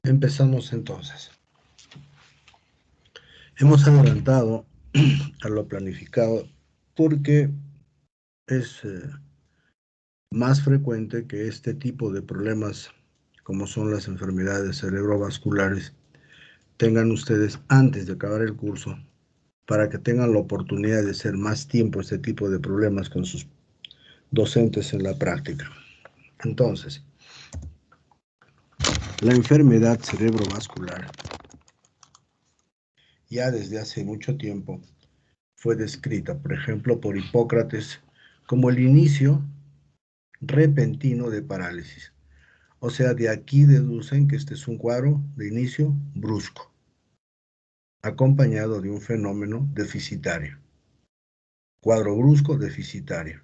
Empezamos entonces. Hemos adelantado a lo planificado porque es más frecuente que este tipo de problemas, como son las enfermedades cerebrovasculares, tengan ustedes antes de acabar el curso, para que tengan la oportunidad de hacer más tiempo este tipo de problemas con sus docentes en la práctica. Entonces, la enfermedad cerebrovascular ya desde hace mucho tiempo fue descrita, por ejemplo, por Hipócrates como el inicio repentino de parálisis. O sea, de aquí deducen que este es un cuadro de inicio brusco, acompañado de un fenómeno deficitario. Cuadro brusco deficitario.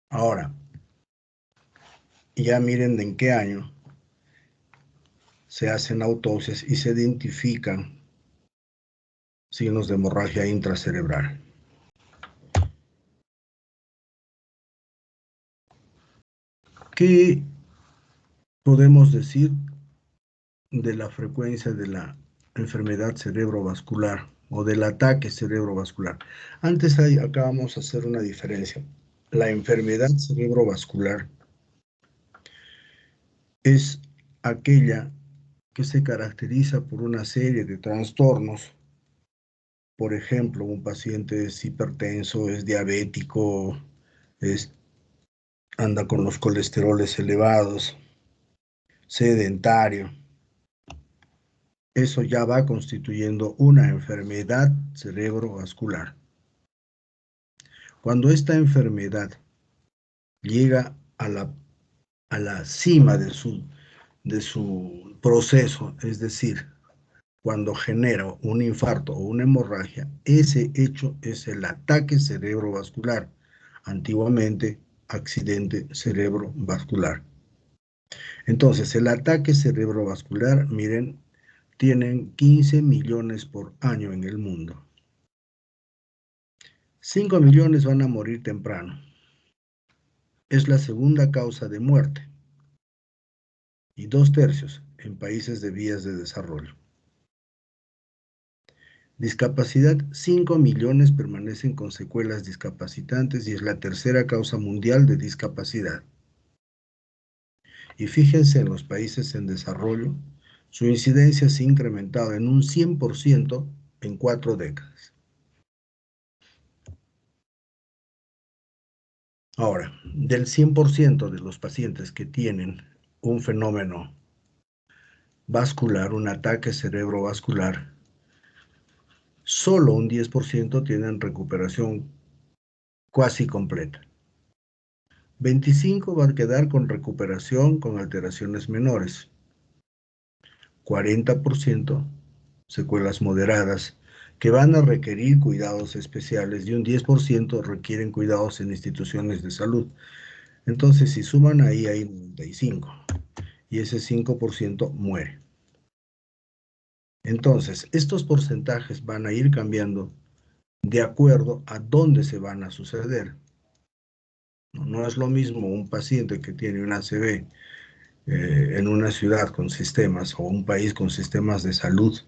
Ahora, ya miren en qué año se hacen autopsias y se identifican signos de hemorragia intracerebral. ¿Qué podemos decir de la frecuencia de la enfermedad cerebrovascular o del ataque cerebrovascular? Antes acá vamos a hacer una diferencia. La enfermedad cerebrovascular es aquella que se caracteriza por una serie de trastornos. Por ejemplo, un paciente es hipertenso, es diabético, anda con los colesteroles elevados, sedentario. Eso ya va constituyendo una enfermedad cerebrovascular. Cuando esta enfermedad llega a la cima de su proceso, es decir, cuando genera un infarto o una hemorragia, ese hecho es el ataque cerebrovascular, antiguamente accidente cerebrovascular. Entonces, el ataque cerebrovascular, miren, tienen 15 millones por año en el mundo. 5 millones van a morir temprano. Es la segunda causa de muerte. Y 2/3 en países de vías de desarrollo. Discapacidad, 5 millones permanecen con secuelas discapacitantes y es la tercera causa mundial de discapacidad. Y fíjense, en los países en desarrollo, su incidencia se ha incrementado en un 100% en 4 décadas. Ahora, del 100% de los pacientes que tienen un fenómeno vascular, un ataque cerebrovascular, solo un 10% tienen recuperación cuasi completa. 25 van a quedar con recuperación con alteraciones menores. 40% secuelas moderadas que van a requerir cuidados especiales y un 10% requieren cuidados en instituciones de salud. Entonces, si suman ahí, hay 95 y ese 5% muere. Entonces, estos porcentajes van a ir cambiando de acuerdo a dónde se van a suceder. No es lo mismo un paciente que tiene un ACV en una ciudad con sistemas o un país con sistemas de salud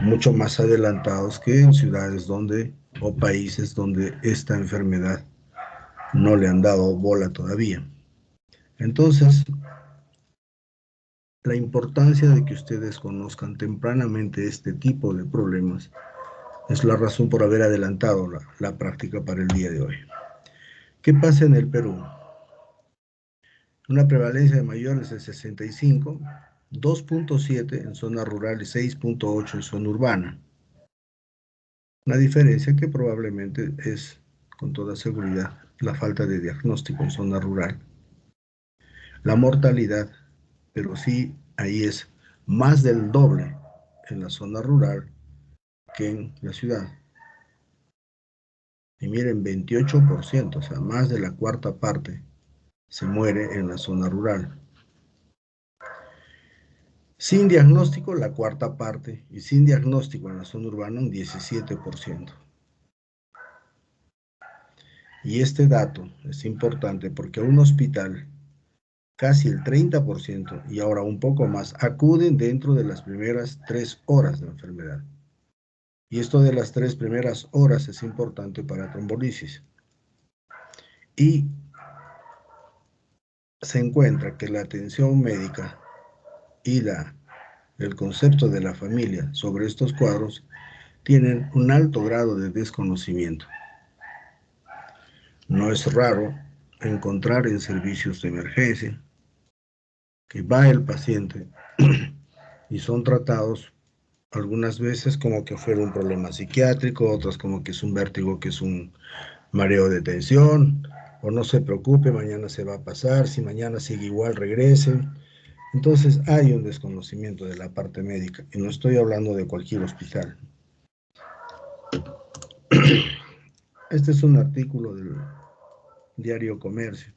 mucho más adelantados que en ciudades donde o países donde esta enfermedad no le han dado bola todavía. Entonces, la importancia de que ustedes conozcan tempranamente este tipo de problemas es la razón por haber adelantado la práctica para el día de hoy. ¿Qué pasa en el Perú? Una prevalencia de mayores de 65, 2.7 en zona rural y 6.8 en zona urbana. Una diferencia que probablemente es, con toda seguridad, la falta de diagnóstico en zona rural. La mortalidad, pero sí, ahí es más del doble en la zona rural que en la ciudad. Y miren, 28%, o sea, más de la cuarta parte se muere en la zona rural. Sin diagnóstico, la cuarta parte, y sin diagnóstico en la zona urbana, un 17%. Y este dato es importante porque a un hospital casi el 30%, y ahora un poco más, acuden dentro de las primeras 3 horas de enfermedad. Y esto de las 3 primeras horas es importante para trombolisis. Y se encuentra que la atención médica y el concepto de la familia sobre estos cuadros tienen un alto grado de desconocimiento. No es raro encontrar en servicios de emergencia que va el paciente y son tratados algunas veces como que fuera un problema psiquiátrico, otras como que es un vértigo, que es un mareo de tensión, o no se preocupe, mañana se va a pasar, si mañana sigue igual, regresen. Entonces hay un desconocimiento de la parte médica, y no estoy hablando de cualquier hospital. Este es un artículo del diario Comercio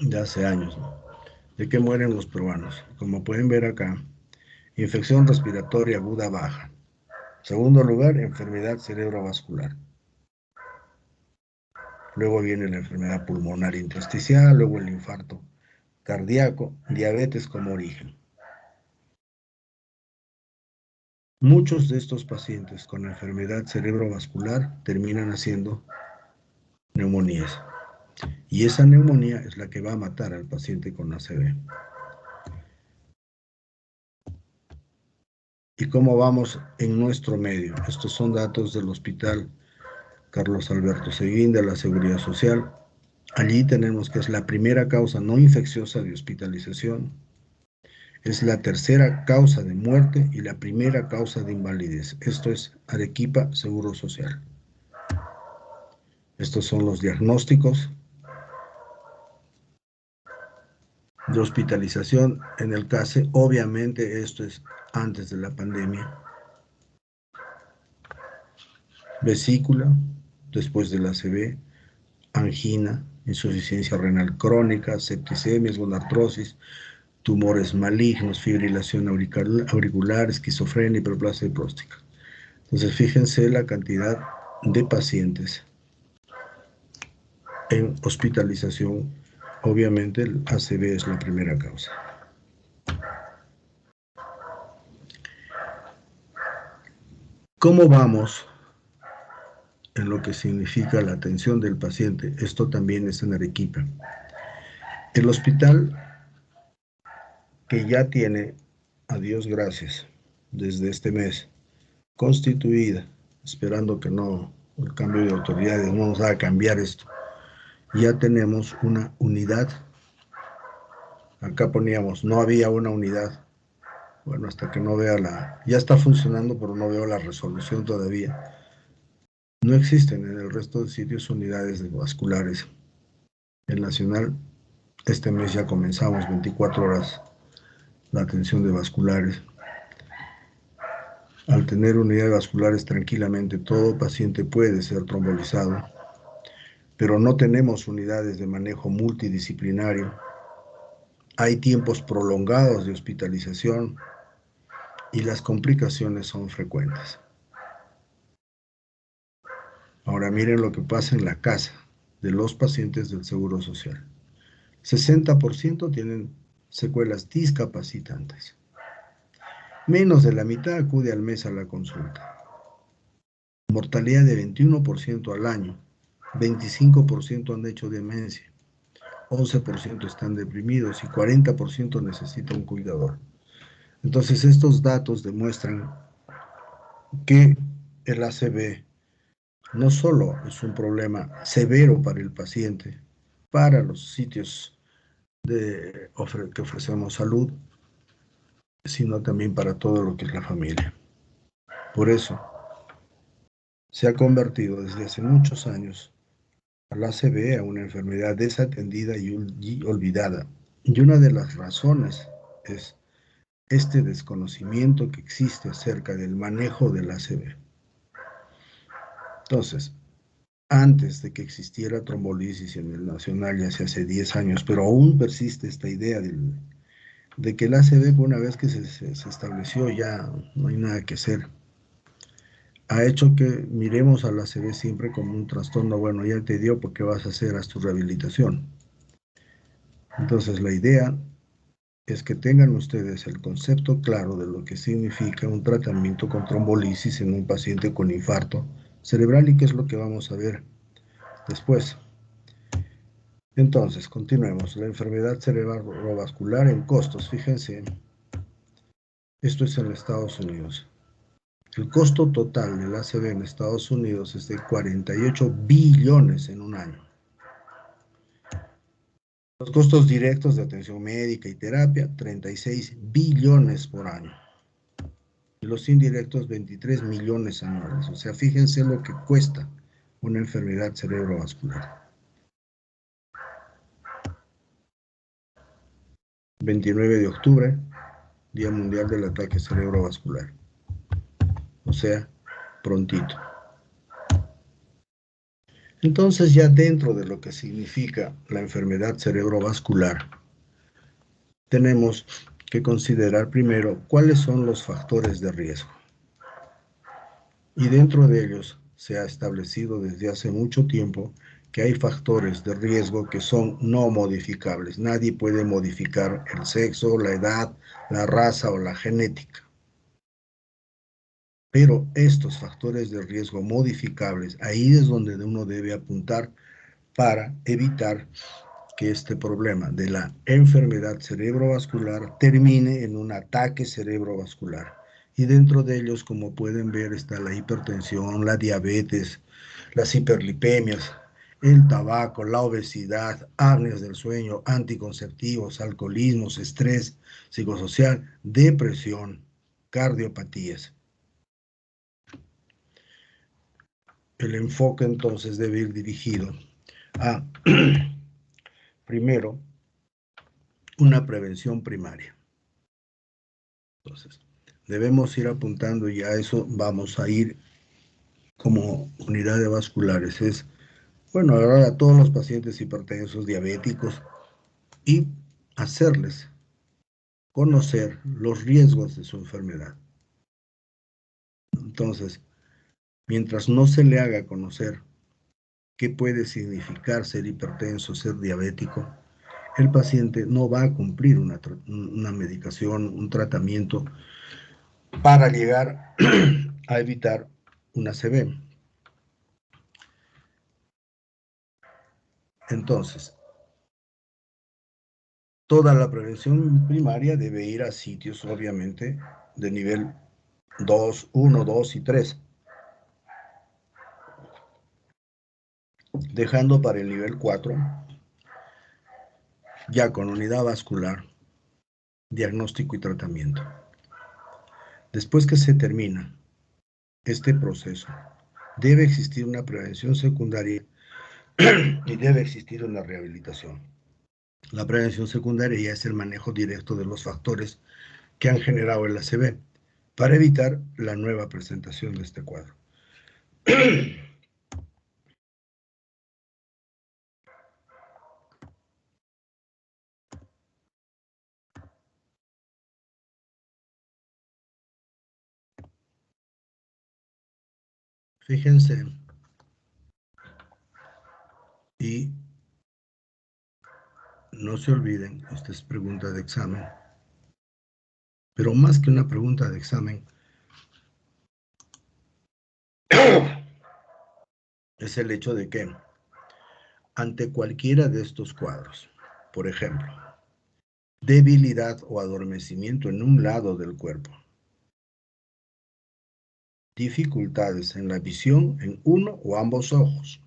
de hace años, ¿no? ¿De qué mueren los peruanos? Como pueden ver acá, infección respiratoria aguda baja. Segundo lugar, enfermedad cerebrovascular. Luego viene la enfermedad pulmonar intersticial, luego el infarto cardíaco, diabetes como origen. Muchos de estos pacientes con enfermedad cerebrovascular terminan haciendo neumonías. Y esa neumonía es la que va a matar al paciente con ACV. ¿Y cómo vamos en nuestro medio? Estos son datos del Hospital Carlos Alberto Seguín de la Seguridad Social. Allí tenemos que es la primera causa no infecciosa de hospitalización, es la tercera causa de muerte y la primera causa de invalidez. Esto es Arequipa Seguro Social. Estos son los diagnósticos de hospitalización en el CASE. Obviamente esto es antes de la pandemia. Vesícula, después del ACV, angina, insuficiencia renal crónica, septicemia, gonartrosis, tumores malignos, fibrilación auricular, esquizofrenia, hiperplasia próstica. Entonces, fíjense la cantidad de pacientes en hospitalización. Obviamente, el ACV es la primera causa. ¿Cómo vamos en lo que significa la atención del paciente? Esto también es en Arequipa. El hospital, que ya tiene, a Dios gracias, desde este mes, constituida, esperando que no, el cambio de autoridades no nos haga cambiar esto. Ya tenemos una unidad. Acá poníamos, no había una unidad. Bueno, hasta que no vea ya está funcionando, pero no veo la resolución todavía. No existen en el resto de sitios unidades vasculares. El Nacional, este mes ya comenzamos 24 horas la atención de vasculares. Al tener unidades vasculares tranquilamente, todo paciente puede ser trombolizado, pero no tenemos unidades de manejo multidisciplinario. Hay tiempos prolongados de hospitalización y las complicaciones son frecuentes. Ahora miren lo que pasa en la casa de los pacientes del Seguro Social. 60% tienen secuelas discapacitantes. Menos de la mitad acude al mes a la consulta. Mortalidad de 21% al año. 25% han hecho demencia. 11% están deprimidos y 40% necesitan un cuidador. Entonces, estos datos demuestran que el ACV no solo es un problema severo para el paciente, para los sitios que ofrecemos salud, sino también para todo lo que es la familia. Por eso se ha convertido desde hace muchos años al ACV a una enfermedad desatendida y olvidada. Y una de las razones es este desconocimiento que existe acerca del manejo del ACV. Entonces, antes de que existiera trombolisis en el Nacional, ya hace 10 años, pero aún persiste esta idea de que el ACV, una vez que se estableció, ya no hay nada que hacer. Ha hecho que miremos al ACV siempre como un trastorno. Bueno, ya te dio, porque vas a hacer? Haz tu rehabilitación. Entonces, la idea es que tengan ustedes el concepto claro de lo que significa un tratamiento con trombolisis en un paciente con infarto cerebral y qué es lo que vamos a ver después. Entonces, continuemos. La enfermedad cerebrovascular en costos. Fíjense, esto es en Estados Unidos. El costo total del ACV en Estados Unidos es de 48 billones en un año. Los costos directos de atención médica y terapia, 36 billones por año. Y los indirectos, 23 millones anuales. O sea, fíjense lo que cuesta una enfermedad cerebrovascular. 29 de octubre, Día Mundial del Ataque Cerebrovascular. O sea, prontito. Entonces, ya dentro de lo que significa la enfermedad cerebrovascular, tenemos que considerar primero cuáles son los factores de riesgo. Y dentro de ellos se ha establecido desde hace mucho tiempo que hay factores de riesgo que son no modificables. Nadie puede modificar el sexo, la edad, la raza o la genética. Pero estos factores de riesgo modificables, ahí es donde uno debe apuntar para evitar que este problema de la enfermedad cerebrovascular termine en un ataque cerebrovascular. Y dentro de ellos, como pueden ver, está la hipertensión, la diabetes, las hiperlipemias, el tabaco, la obesidad, apneas del sueño, anticonceptivos, alcoholismos, estrés psicosocial, depresión, cardiopatías. El enfoque entonces debe ir dirigido a, primero, una prevención primaria. Entonces, debemos ir apuntando y a eso vamos a ir como unidades vasculares. Es, bueno, ahora a todos los pacientes hipertensos, diabéticos y hacerles conocer los riesgos de su enfermedad. Entonces, mientras no se le haga conocer qué puede significar ser hipertenso, ser diabético, el paciente no va a cumplir una medicación, un tratamiento para llegar a evitar una ACV. Entonces, toda la prevención primaria debe ir a sitios, obviamente, de nivel 2, 1, 2 y 3, dejando para el nivel 4, ya con unidad vascular, diagnóstico y tratamiento. Después que se termina este proceso, debe existir una prevención secundaria y debe existir una rehabilitación. La prevención secundaria ya es el manejo directo de los factores que han generado el ACV para evitar la nueva presentación de este cuadro. Fíjense, y no se olviden, esta es pregunta de examen, pero más que una pregunta de examen, es el hecho de que ante cualquiera de estos cuadros, por ejemplo, debilidad o adormecimiento en un lado del cuerpo, dificultades en la visión en uno o ambos ojos,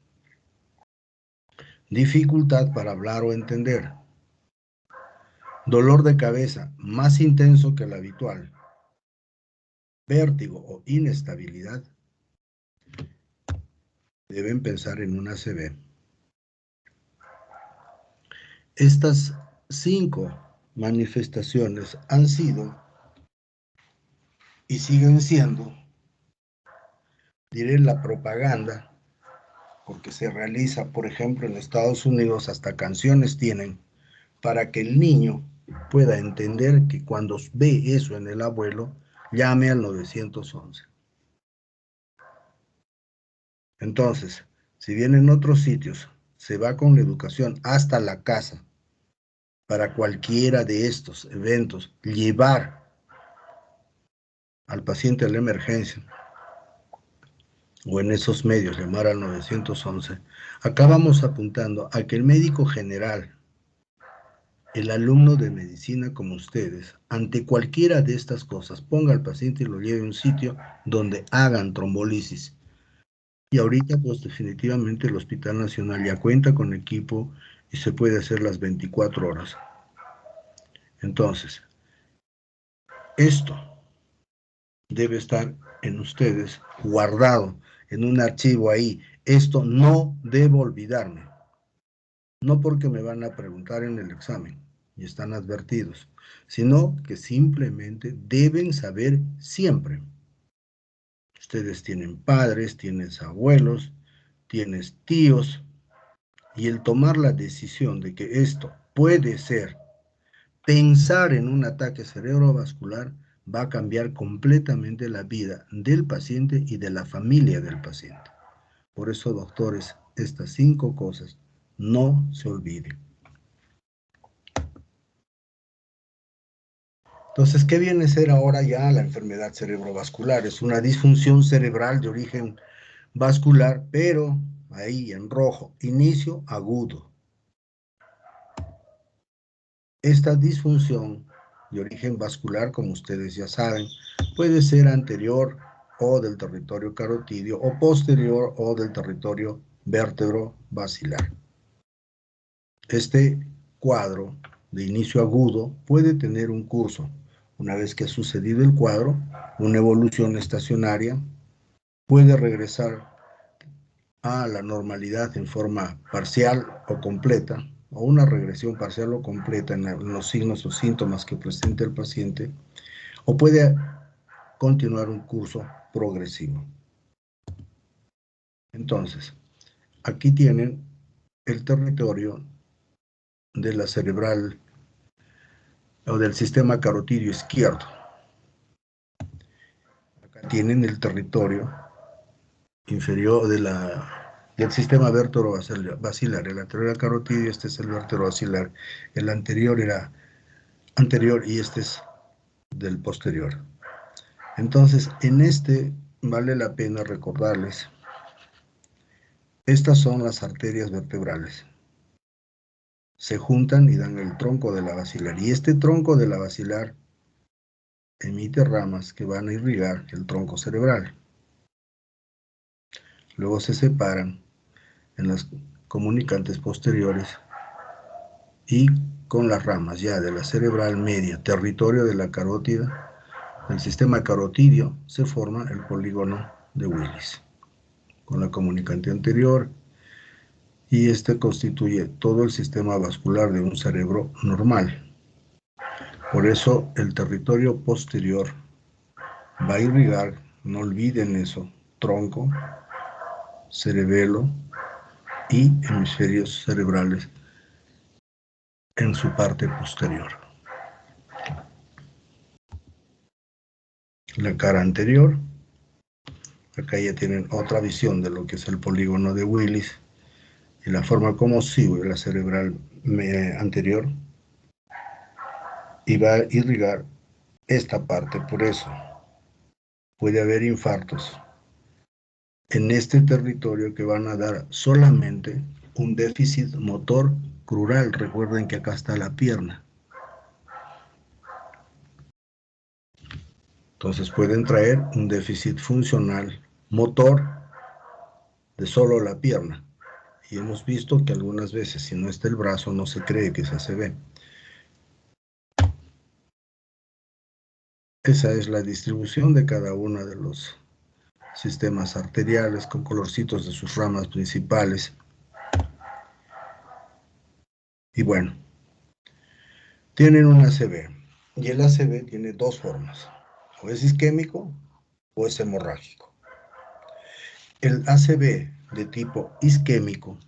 dificultad para hablar o entender, dolor de cabeza más intenso que el habitual, vértigo o inestabilidad, deben pensar en una ACV. Estas 5 manifestaciones han sido y siguen siendo, diré, la propaganda, porque se realiza, por ejemplo, en Estados Unidos, hasta canciones tienen, para que el niño pueda entender que cuando ve eso en el abuelo, llame al 911. Entonces, si bien en otros sitios se va con la educación hasta la casa, para cualquiera de estos eventos, llevar al paciente a la emergencia, o en esos medios llamar al 911, acabamos apuntando a que el médico general, el alumno de medicina como ustedes, ante cualquiera de estas cosas, ponga al paciente y lo lleve a un sitio donde hagan trombolisis. Y ahorita, pues definitivamente el Hospital Nacional ya cuenta con equipo y se puede hacer las 24 horas. Entonces, esto debe estar en ustedes guardado en un archivo ahí. Esto no debo olvidarme. No porque me van a preguntar en el examen y están advertidos, sino que simplemente deben saber siempre. Ustedes tienen padres, tienen abuelos, tienen tíos, y el tomar la decisión de que esto puede ser, pensar en un ataque cerebrovascular, va a cambiar completamente la vida del paciente y de la familia del paciente. Por eso, doctores, estas 5 cosas no se olviden. Entonces, ¿qué viene a ser ahora ya la enfermedad cerebrovascular? Es una disfunción cerebral de origen vascular, pero ahí en rojo, inicio agudo. Esta disfunción de origen vascular, como ustedes ya saben, puede ser anterior o del territorio carotidio o posterior o del territorio vértebro-basilar. Este cuadro de inicio agudo puede tener un curso. Una vez que ha sucedido el cuadro, una evolución estacionaria, puede regresar a la normalidad en forma parcial o completa, o una regresión parcial o completa en los signos o síntomas que presenta el paciente, o puede continuar un curso progresivo. Entonces, aquí tienen el territorio de la cerebral o del sistema carotidio izquierdo. Acá tienen el territorio inferior del sistema vértebro-basilar. El anterior carotidio, este es el vértebro-basilar. El anterior era anterior y este es del posterior. Entonces, en este vale la pena recordarles, estas son las arterias vertebrales. Se juntan y dan el tronco de la basilar. Y este tronco de la basilar emite ramas que van a irrigar el tronco cerebral. Luego se separan en las comunicantes posteriores y con las ramas ya de la cerebral media, territorio de la carótida, el sistema carotidio, se forma el polígono de Willis, con la comunicante anterior, y este constituye todo el sistema vascular de un cerebro normal. Por eso el territorio posterior va a irrigar, no olviden eso, tronco, cerebelo y hemisferios cerebrales en su parte posterior. La cara anterior, acá ya tienen otra visión de lo que es el polígono de Willis y la forma como sigue la cerebral anterior, y va a irrigar esta parte. Por eso puede haber infartos en este territorio que van a dar solamente un déficit motor crural. Recuerden que acá está la pierna. Entonces pueden traer un déficit funcional motor de solo la pierna. Y hemos visto que algunas veces, si no está el brazo, no se cree que esa se ve. Esa es la distribución de cada uno de los sistemas arteriales con colorcitos de sus ramas principales. Y bueno, tienen un ACV. Y el ACV tiene 2 formas. O es isquémico o es hemorrágico. El ACV de tipo isquémico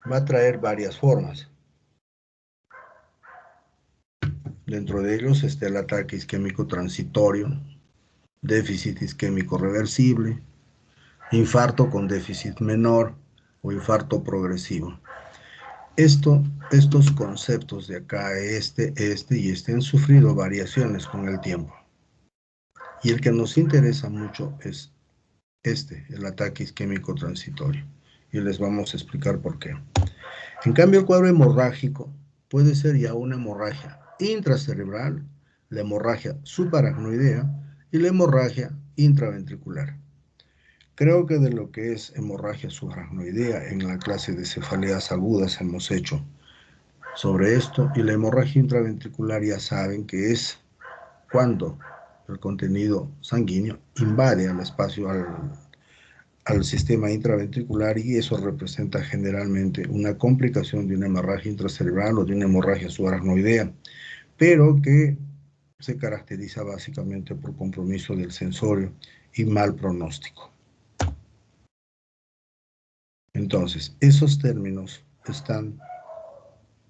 va a traer varias formas. Dentro de ellos está el ataque isquémico transitorio, déficit isquémico reversible, infarto con déficit menor o infarto progresivo. Estos conceptos de acá, este y este, han sufrido variaciones con el tiempo. Y el que nos interesa mucho es el ataque isquémico transitorio. Y les vamos a explicar por qué. En cambio, el cuadro hemorrágico puede ser ya una hemorragia intracerebral, la hemorragia subaracnoidea y la hemorragia intraventricular. Creo que de lo que es hemorragia subaracnoidea en la clase de cefaleas agudas hemos hecho sobre esto, y la hemorragia intraventricular ya saben que es cuando el contenido sanguíneo invade al espacio, al sistema intraventricular, y eso representa generalmente una complicación de una hemorragia intracerebral o de una hemorragia subaracnoidea, pero que se caracteriza básicamente por compromiso del sensorio y mal pronóstico. Entonces, esos términos están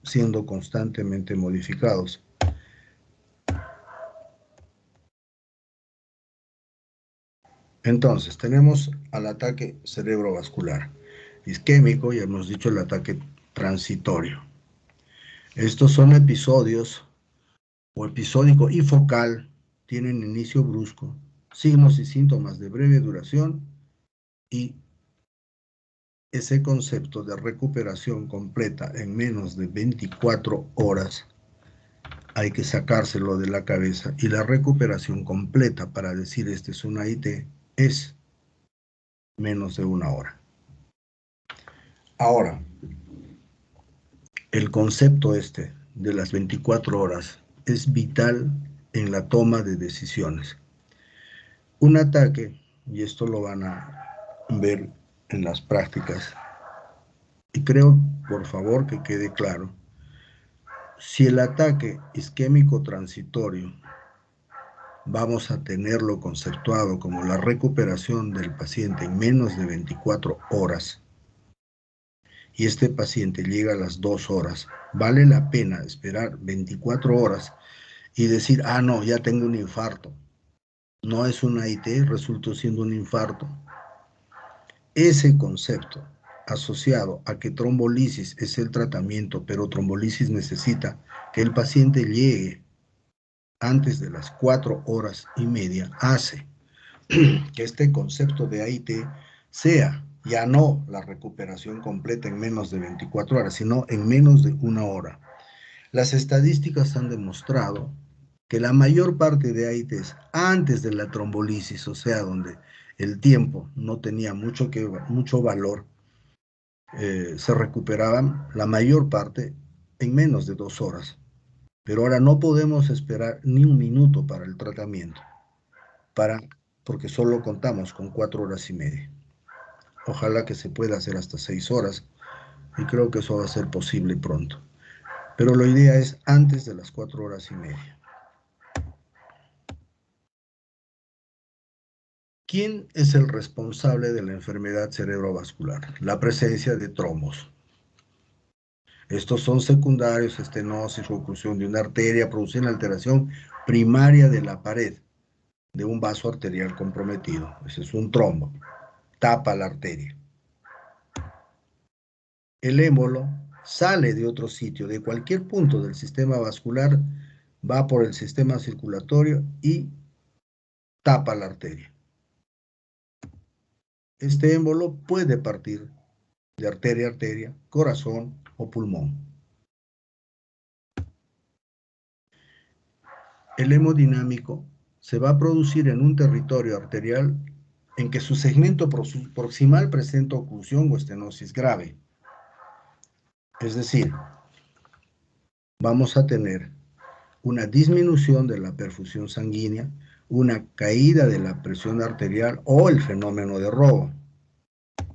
siendo constantemente modificados. Entonces, tenemos al ataque cerebrovascular isquémico, y hemos dicho el ataque transitorio. Estos son episodios o episódico y focal, tienen inicio brusco, signos y síntomas de breve duración, y ese concepto de recuperación completa en menos de 24 horas hay que sacárselo de la cabeza, y la recuperación completa para decir este es una IT es menos de una hora. Ahora, el concepto de las 24 horas es vital en la toma de decisiones. Un ataque, y esto lo van a ver en las prácticas, y creo, por favor, que quede claro, si el ataque isquémico transitorio vamos a tenerlo conceptuado como la recuperación del paciente en menos de 24 horas, y este paciente llega a las 2 horas, vale la pena esperar 24 horas y decir, ah, no, ya tengo un infarto. No es una IT, resultó siendo un infarto. Ese concepto asociado a que trombolisis es el tratamiento, pero trombolisis necesita que el paciente llegue antes de las 4 horas y media, hace que este concepto de AIT sea ya no la recuperación completa en menos de 24 horas, sino en menos de una hora. Las estadísticas han demostrado que la mayor parte de AITs antes de la trombolisis, o sea, donde el tiempo no tenía mucho valor, se recuperaban la mayor parte en menos de 2 horas. Pero ahora no podemos esperar ni un minuto para el tratamiento, porque solo contamos con 4 horas y media. Ojalá que se pueda hacer hasta 6 horas, y creo que eso va a ser posible pronto. Pero la idea es antes de las 4 horas y media. ¿Quién es el responsable de la enfermedad cerebrovascular? La presencia de trombos. Estos son secundarios, estenosis o oclusión de una arteria, producen alteración primaria de la pared de un vaso arterial comprometido. Ese es un trombo, tapa la arteria. El émbolo sale de otro sitio, de cualquier punto del sistema vascular, va por el sistema circulatorio y tapa la arteria. Este émbolo puede partir de arteria a arteria, corazón o pulmón. El hemodinámico se va a producir en un territorio arterial en que su segmento proximal presenta oclusión o estenosis grave. Es decir, vamos a tener una disminución de la perfusión sanguínea, una caída de la presión arterial o el fenómeno de robo.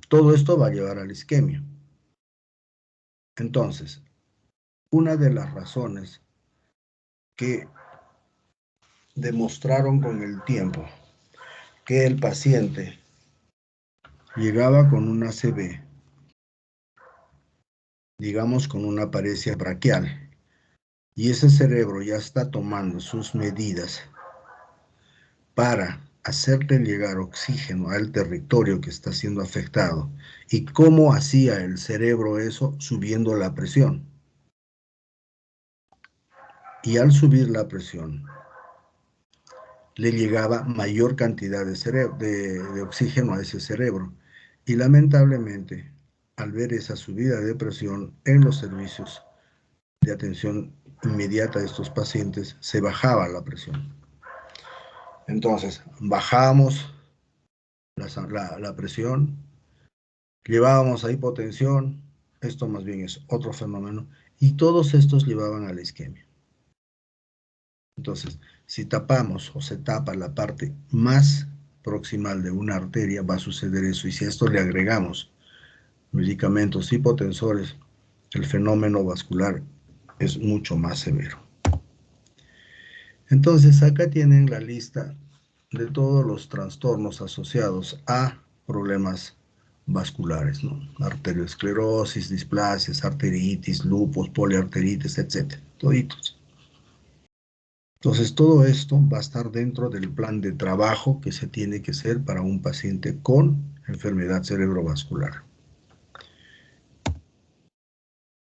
Todo esto va a llevar a la isquemia. Entonces, una de las razones que demostraron con el tiempo que el paciente llegaba con una ACV, digamos con una paresia braquial, y ese cerebro ya está tomando sus medidas para hacerle llegar oxígeno al territorio que está siendo afectado. ¿Y cómo hacía el cerebro eso? Subiendo la presión. Y al subir la presión, le llegaba mayor cantidad de oxígeno a ese cerebro. Y lamentablemente, al ver esa subida de presión en los servicios de atención inmediata de estos pacientes, se bajaba la presión. Entonces, bajábamos la presión, llevábamos a hipotensión, esto más bien es otro fenómeno, y todos estos llevaban a la isquemia. Entonces, si tapamos o se tapa la parte más proximal de una arteria, va a suceder eso. Y si a esto le agregamos medicamentos hipotensores, el fenómeno vascular es mucho más severo. Entonces, acá tienen la lista de todos los trastornos asociados a problemas vasculares, ¿no? Arteriosclerosis, displasias, arteritis, lupus, poliarteritis, etc. Toditos. Entonces, todo esto va a estar dentro del plan de trabajo que se tiene que hacer para un paciente con enfermedad cerebrovascular.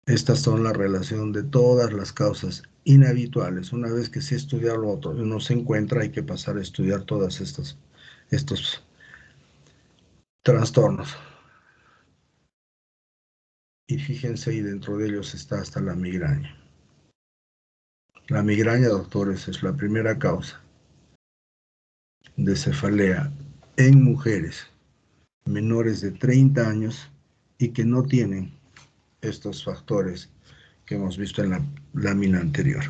Estas son la relación de todas las causas inhabituales. Una vez que se estudia lo otro y no se encuentra, hay que pasar a estudiar todos estos trastornos. Y fíjense, y dentro de ellos está hasta la migraña. La migraña, doctores, es la primera causa de cefalea en mujeres menores de 30 años y que no tienen estos factores que hemos visto en la lámina anterior.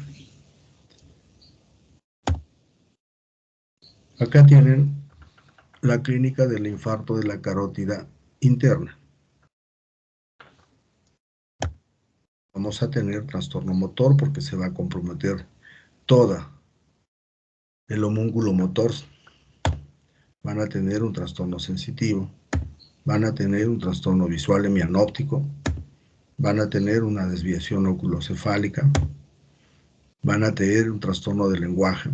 Acá tienen la clínica del infarto de la carótida interna. Vamos a tener trastorno motor porque se va a comprometer toda el homúnculo motor. Van a tener un trastorno sensitivo, van a tener un trastorno visual hemianóptico, van a tener una desviación oculocefálica, van a tener un trastorno del lenguaje.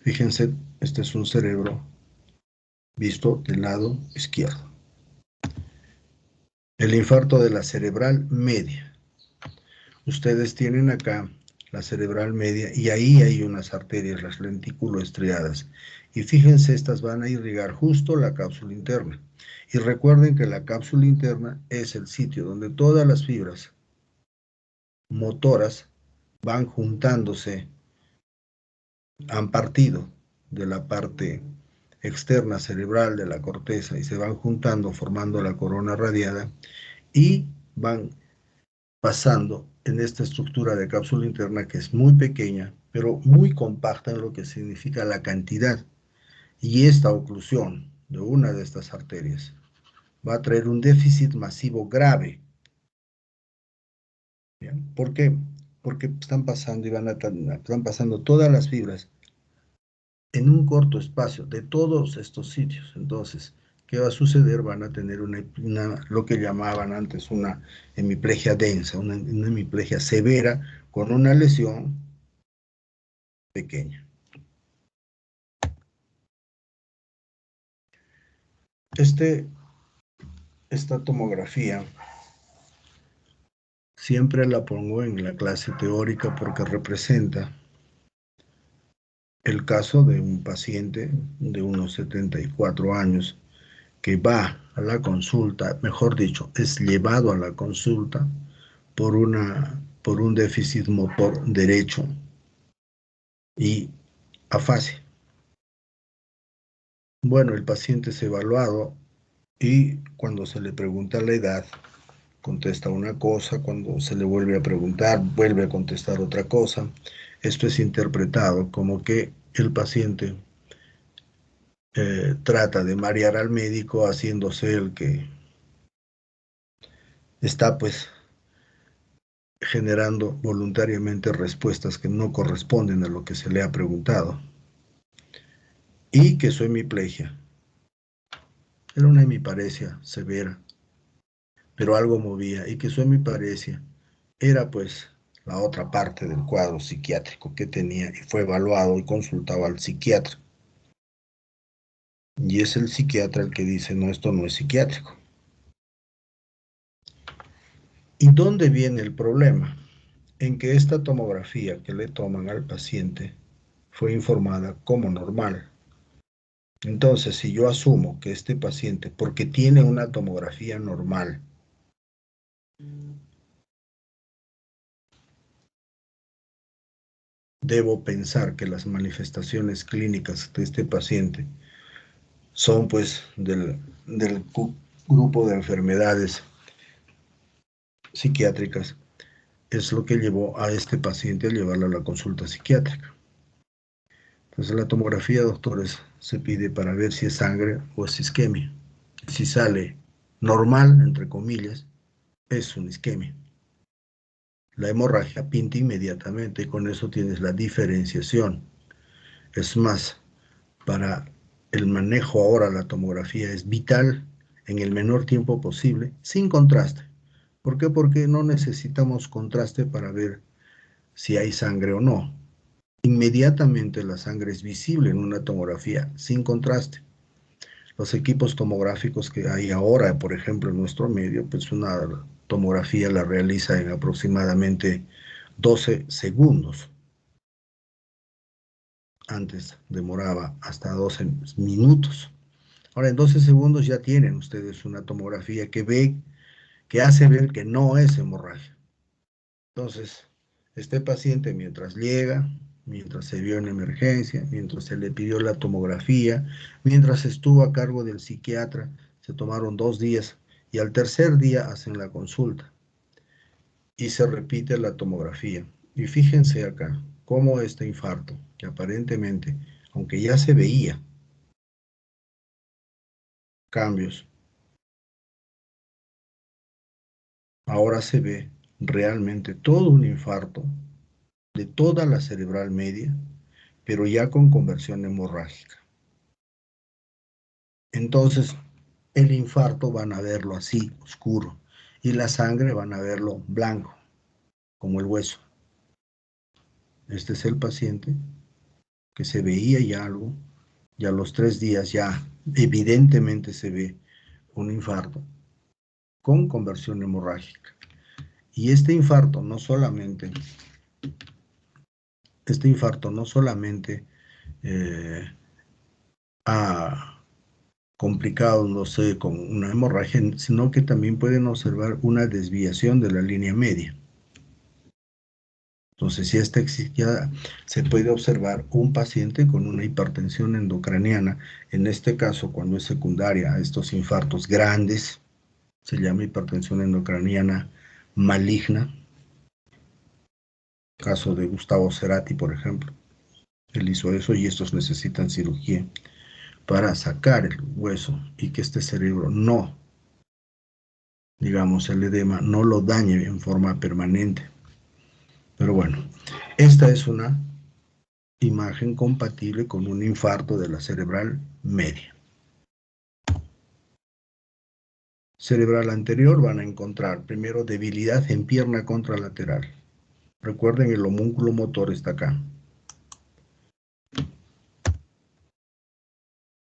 Fíjense, este es un cerebro visto del lado izquierdo. El infarto de la cerebral media. Ustedes tienen acá la cerebral media y ahí hay unas arterias, las lenticuloestriadas. Y fíjense, estas van a irrigar justo la cápsula interna. Y recuerden que la cápsula interna es el sitio donde todas las fibras motoras van juntándose, han partido de la parte externa cerebral de la corteza y se van juntando formando la corona radiada y van pasando en esta estructura de cápsula interna que es muy pequeña, pero muy compacta en lo que significa la cantidad. Y esta oclusión de una de estas arterias va a traer un déficit masivo grave. ¿Bien? ¿Por qué? Porque están pasando y están pasando todas las fibras en un corto espacio de todos estos sitios. Entonces, ¿qué va a suceder? Van a tener lo que llamaban antes una hemiplegia densa, una hemiplegia severa con una lesión pequeña. Esta tomografía siempre la pongo en la clase teórica porque representa el caso de un paciente de unos 74 años que va a la consulta, mejor dicho, es llevado a la consulta por un déficit motor derecho y afasia. Bueno, el paciente es evaluado y cuando se le pregunta la edad, contesta una cosa, cuando se le vuelve a preguntar, vuelve a contestar otra cosa. Esto es interpretado como que el paciente trata de marear al médico haciéndose el que está pues generando voluntariamente respuestas que no corresponden a lo que se le ha preguntado. Y que su hemiplegia era una hemiparesia severa, pero algo movía, y que su hemiparesia era pues la otra parte del cuadro psiquiátrico que tenía y fue evaluado y consultado al psiquiatra. Y es el psiquiatra el que dice, no, esto no es psiquiátrico. ¿Y dónde viene el problema? En que esta tomografía que le toman al paciente fue informada como normal. Entonces, si yo asumo que este paciente, porque tiene una tomografía normal, debo pensar que las manifestaciones clínicas de este paciente son pues del grupo de enfermedades psiquiátricas, es lo que llevó a este paciente a llevarlo a la consulta psiquiátrica. Entonces la tomografía, doctores, se pide para ver si es sangre o es isquemia. Si sale normal, entre comillas, es una isquemia. La hemorragia pinta inmediatamente y con eso tienes la diferenciación. Es más, para el manejo ahora la tomografía es vital en el menor tiempo posible, sin contraste. ¿Por qué? Porque no necesitamos contraste para ver si hay sangre o no. Inmediatamente la sangre es visible en una tomografía sin contraste. Los equipos tomográficos que hay ahora, por ejemplo, en nuestro medio, pues una tomografía la realiza en aproximadamente 12 segundos. Antes demoraba hasta 12 minutos. Ahora en 12 segundos ya tienen ustedes una tomografía que hace ver que no es hemorragia. Entonces, este paciente mientras llega, mientras se vio en emergencia, mientras se le pidió la tomografía, mientras estuvo a cargo del psiquiatra, se tomaron 2 días y al tercer día hacen la consulta y se repite la tomografía. Y fíjense acá cómo este infarto, que aparentemente, aunque ya se veía cambios, ahora se ve realmente todo un infarto de toda la cerebral media, pero ya con conversión hemorrágica. Entonces, el infarto van a verlo así, oscuro, y la sangre van a verlo blanco, como el hueso. Este es el paciente que se veía ya algo, y a los 3 días ya evidentemente se ve un infarto con conversión hemorrágica. Y este infarto no solamente eh, ha complicado, no sé, con una hemorragia, sino que también pueden observar una desviación de la línea media. Entonces, si esta ya se puede observar un paciente con una hipertensión endocraniana, en este caso, cuando es secundaria a estos infartos grandes, se llama hipertensión endocraniana maligna, caso de Gustavo Cerati, por ejemplo. Él hizo eso y estos necesitan cirugía para sacar el hueso y que este cerebro no, digamos, el edema no lo dañe en forma permanente. Pero bueno, esta es una imagen compatible con un infarto de la cerebral media. Cerebral anterior van a encontrar primero debilidad en pierna contralateral. Recuerden, el homúnculo motor está acá.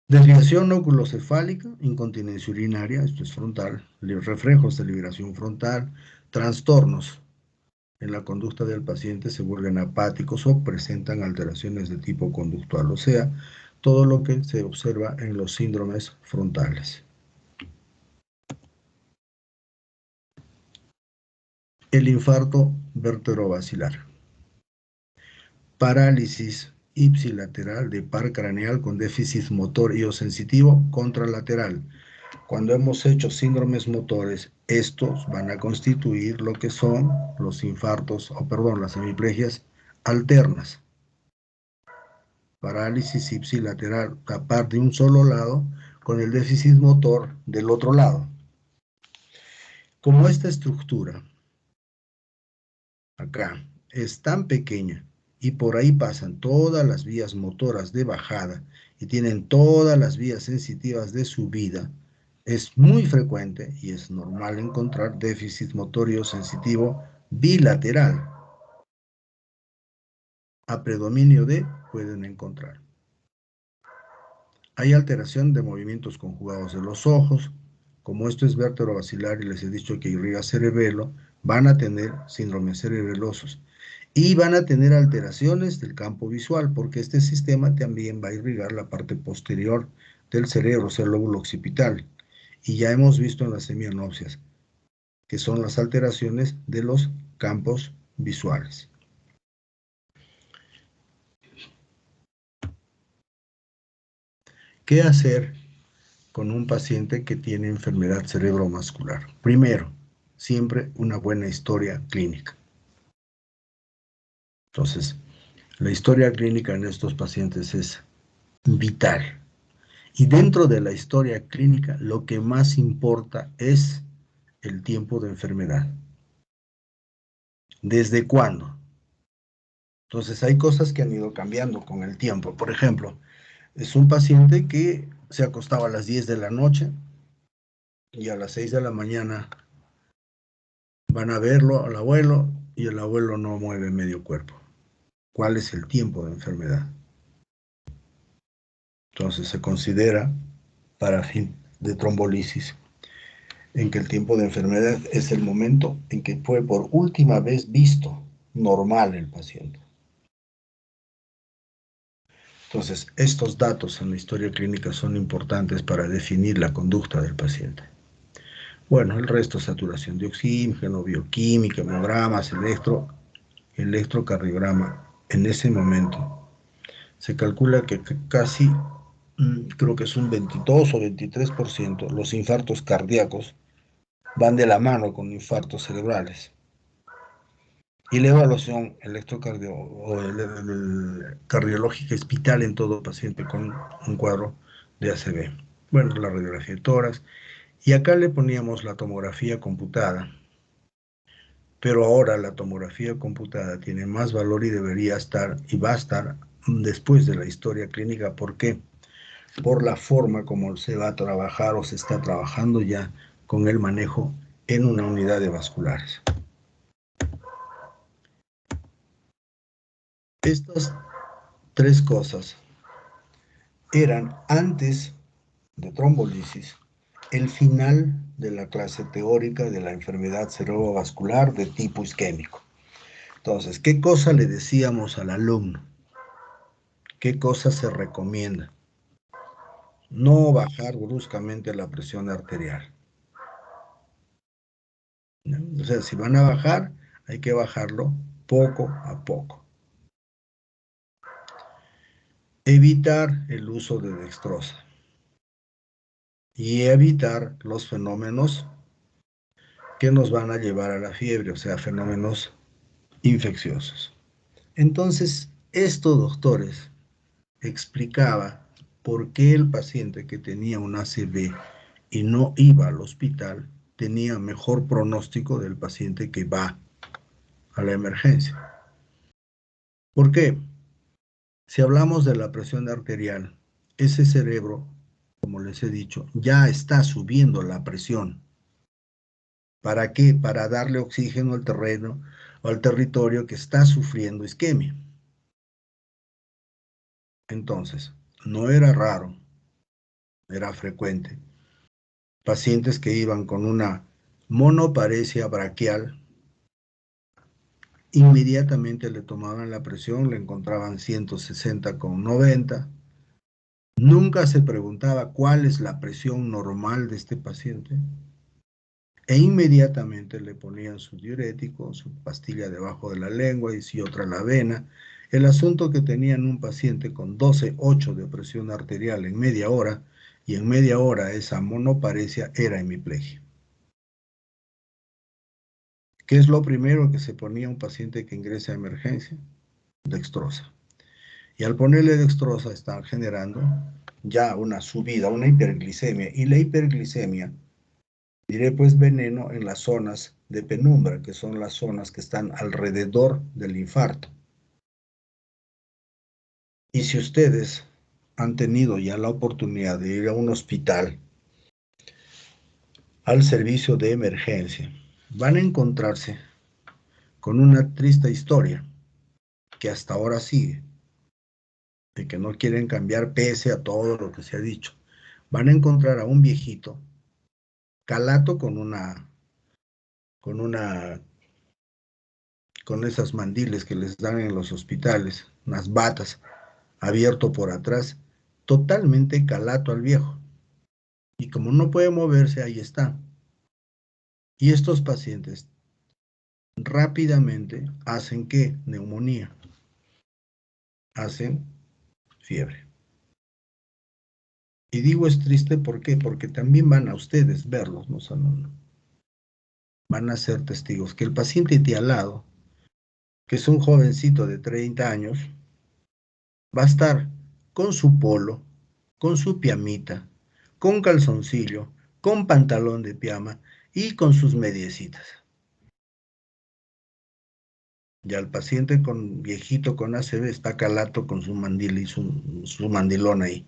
Desviación oculocefálica, incontinencia urinaria, esto es frontal, reflejos de liberación frontal, trastornos en la conducta del paciente se vuelven apáticos o presentan alteraciones de tipo conductual, o sea, todo lo que se observa en los síndromes frontales. El infarto vertebrovascular. Parálisis ipsilateral de par craneal con déficit motor y o sensitivo contralateral. Cuando hemos hecho síndromes motores, estos van a constituir lo que son los infartos, o perdón, las hemiplegias alternas. Parálisis ipsilateral, tapar de un solo lado con el déficit motor del otro lado. Como esta estructura acá es tan pequeña y por ahí pasan todas las vías motoras de bajada y tienen todas las vías sensitivas de subida, es muy frecuente y es normal encontrar déficit motorio sensitivo bilateral. A predominio de pueden encontrar. Hay alteración de movimientos conjugados de los ojos. Como esto es vértebro-basilar y les he dicho que irriga cerebelo, van a tener síndromes cerebelosos. Y van a tener alteraciones del campo visual, porque este sistema también va a irrigar la parte posterior del cerebro, o sea, el lóbulo occipital. Y ya hemos visto en las semianopsias, que son las alteraciones de los campos visuales. ¿Qué hacer con un paciente que tiene enfermedad cerebromuscular? Primero, siempre una buena historia clínica. Entonces, la historia clínica en estos pacientes es vital. Y dentro de la historia clínica, lo que más importa es el tiempo de enfermedad. ¿Desde cuándo? Entonces, hay cosas que han ido cambiando con el tiempo. Por ejemplo, es un paciente que se acostaba a las 10 de la noche y a las 6 de la mañana van a verlo al abuelo y el abuelo no mueve medio cuerpo. ¿Cuál es el tiempo de enfermedad? Entonces se considera para fin de trombolisis en que el tiempo de enfermedad es el momento en que fue por última vez visto normal el paciente. Entonces, estos datos en la historia clínica son importantes para definir la conducta del paciente. Bueno, el resto, saturación de oxígeno, bioquímica, hemogramas, electrocardiograma. En ese momento se calcula que casi, creo que es un 22 o 23%, los infartos cardíacos van de la mano con infartos cerebrales. Y la evaluación cardiológica es vital en todo paciente con un cuadro de ACV. Bueno, la radiografía de tórax. Y acá le poníamos la tomografía computada. Pero ahora la tomografía computada tiene más valor y debería estar, y va a estar después de la historia clínica. ¿Por qué? Por la forma como se va a trabajar o se está trabajando ya con el manejo en una unidad de vasculares. Estas tres cosas eran antes de trombolisis el final de la clase teórica de la enfermedad cerebrovascular de tipo isquémico. Entonces, ¿qué cosa le decíamos al alumno? ¿Qué cosa se recomienda? No bajar bruscamente la presión arterial. ¿No? O sea, si van a bajar, hay que bajarlo poco a poco. Evitar el uso de dextrosa y evitar los fenómenos que nos van a llevar a la fiebre, o sea, fenómenos infecciosos. Entonces, esto, doctores, explicaba por qué el paciente que tenía un ACV y no iba al hospital tenía mejor pronóstico del paciente que va a la emergencia. ¿Por qué? Si hablamos de la presión arterial, ese cerebro, como les he dicho, ya está subiendo la presión. ¿Para qué? Para darle oxígeno al terreno o al territorio que está sufriendo isquemia. Entonces, no era raro, era frecuente. Pacientes que iban con una monoparesia braquial, inmediatamente le tomaban la presión, le encontraban 160/90. Nunca se preguntaba cuál es la presión normal de este paciente. E inmediatamente le ponían su diurético, su pastilla debajo de la lengua y si otra en la vena. El asunto que tenían un paciente con 12,8 de presión arterial en media hora, y en media hora esa monoparesia era hemiplegia. ¿Qué es lo primero que se ponía un paciente que ingresa a emergencia? Dextrosa. Y al ponerle dextrosa están generando ya una subida, una hiperglicemia. Y la hiperglicemia, diré pues veneno en las zonas de penumbra, que son las zonas que están alrededor del infarto. Y si ustedes han tenido ya la oportunidad de ir a un hospital, al servicio de emergencia, van a encontrarse con una triste historia que hasta ahora sigue. de que no quieren cambiar pese a todo lo que se ha dicho. Van a encontrar a un viejito calato con esas mandiles que les dan en los hospitales, unas batas, abierto por atrás, totalmente calato al viejo. Y como no puede moverse, ahí está. Y estos pacientes rápidamente hacen ¿qué? Neumonía. Hacen fiebre. Y digo es triste, ¿por qué? Porque también van a ustedes verlos, no, van a ser testigos que el paciente de al lado, que es un jovencito de 30 años, va a estar con su polo, con su piamita, con calzoncillo, con pantalón de piama y con sus mediecitas. Ya el paciente con viejito con ACV está calato con su mandil y su mandilón ahí.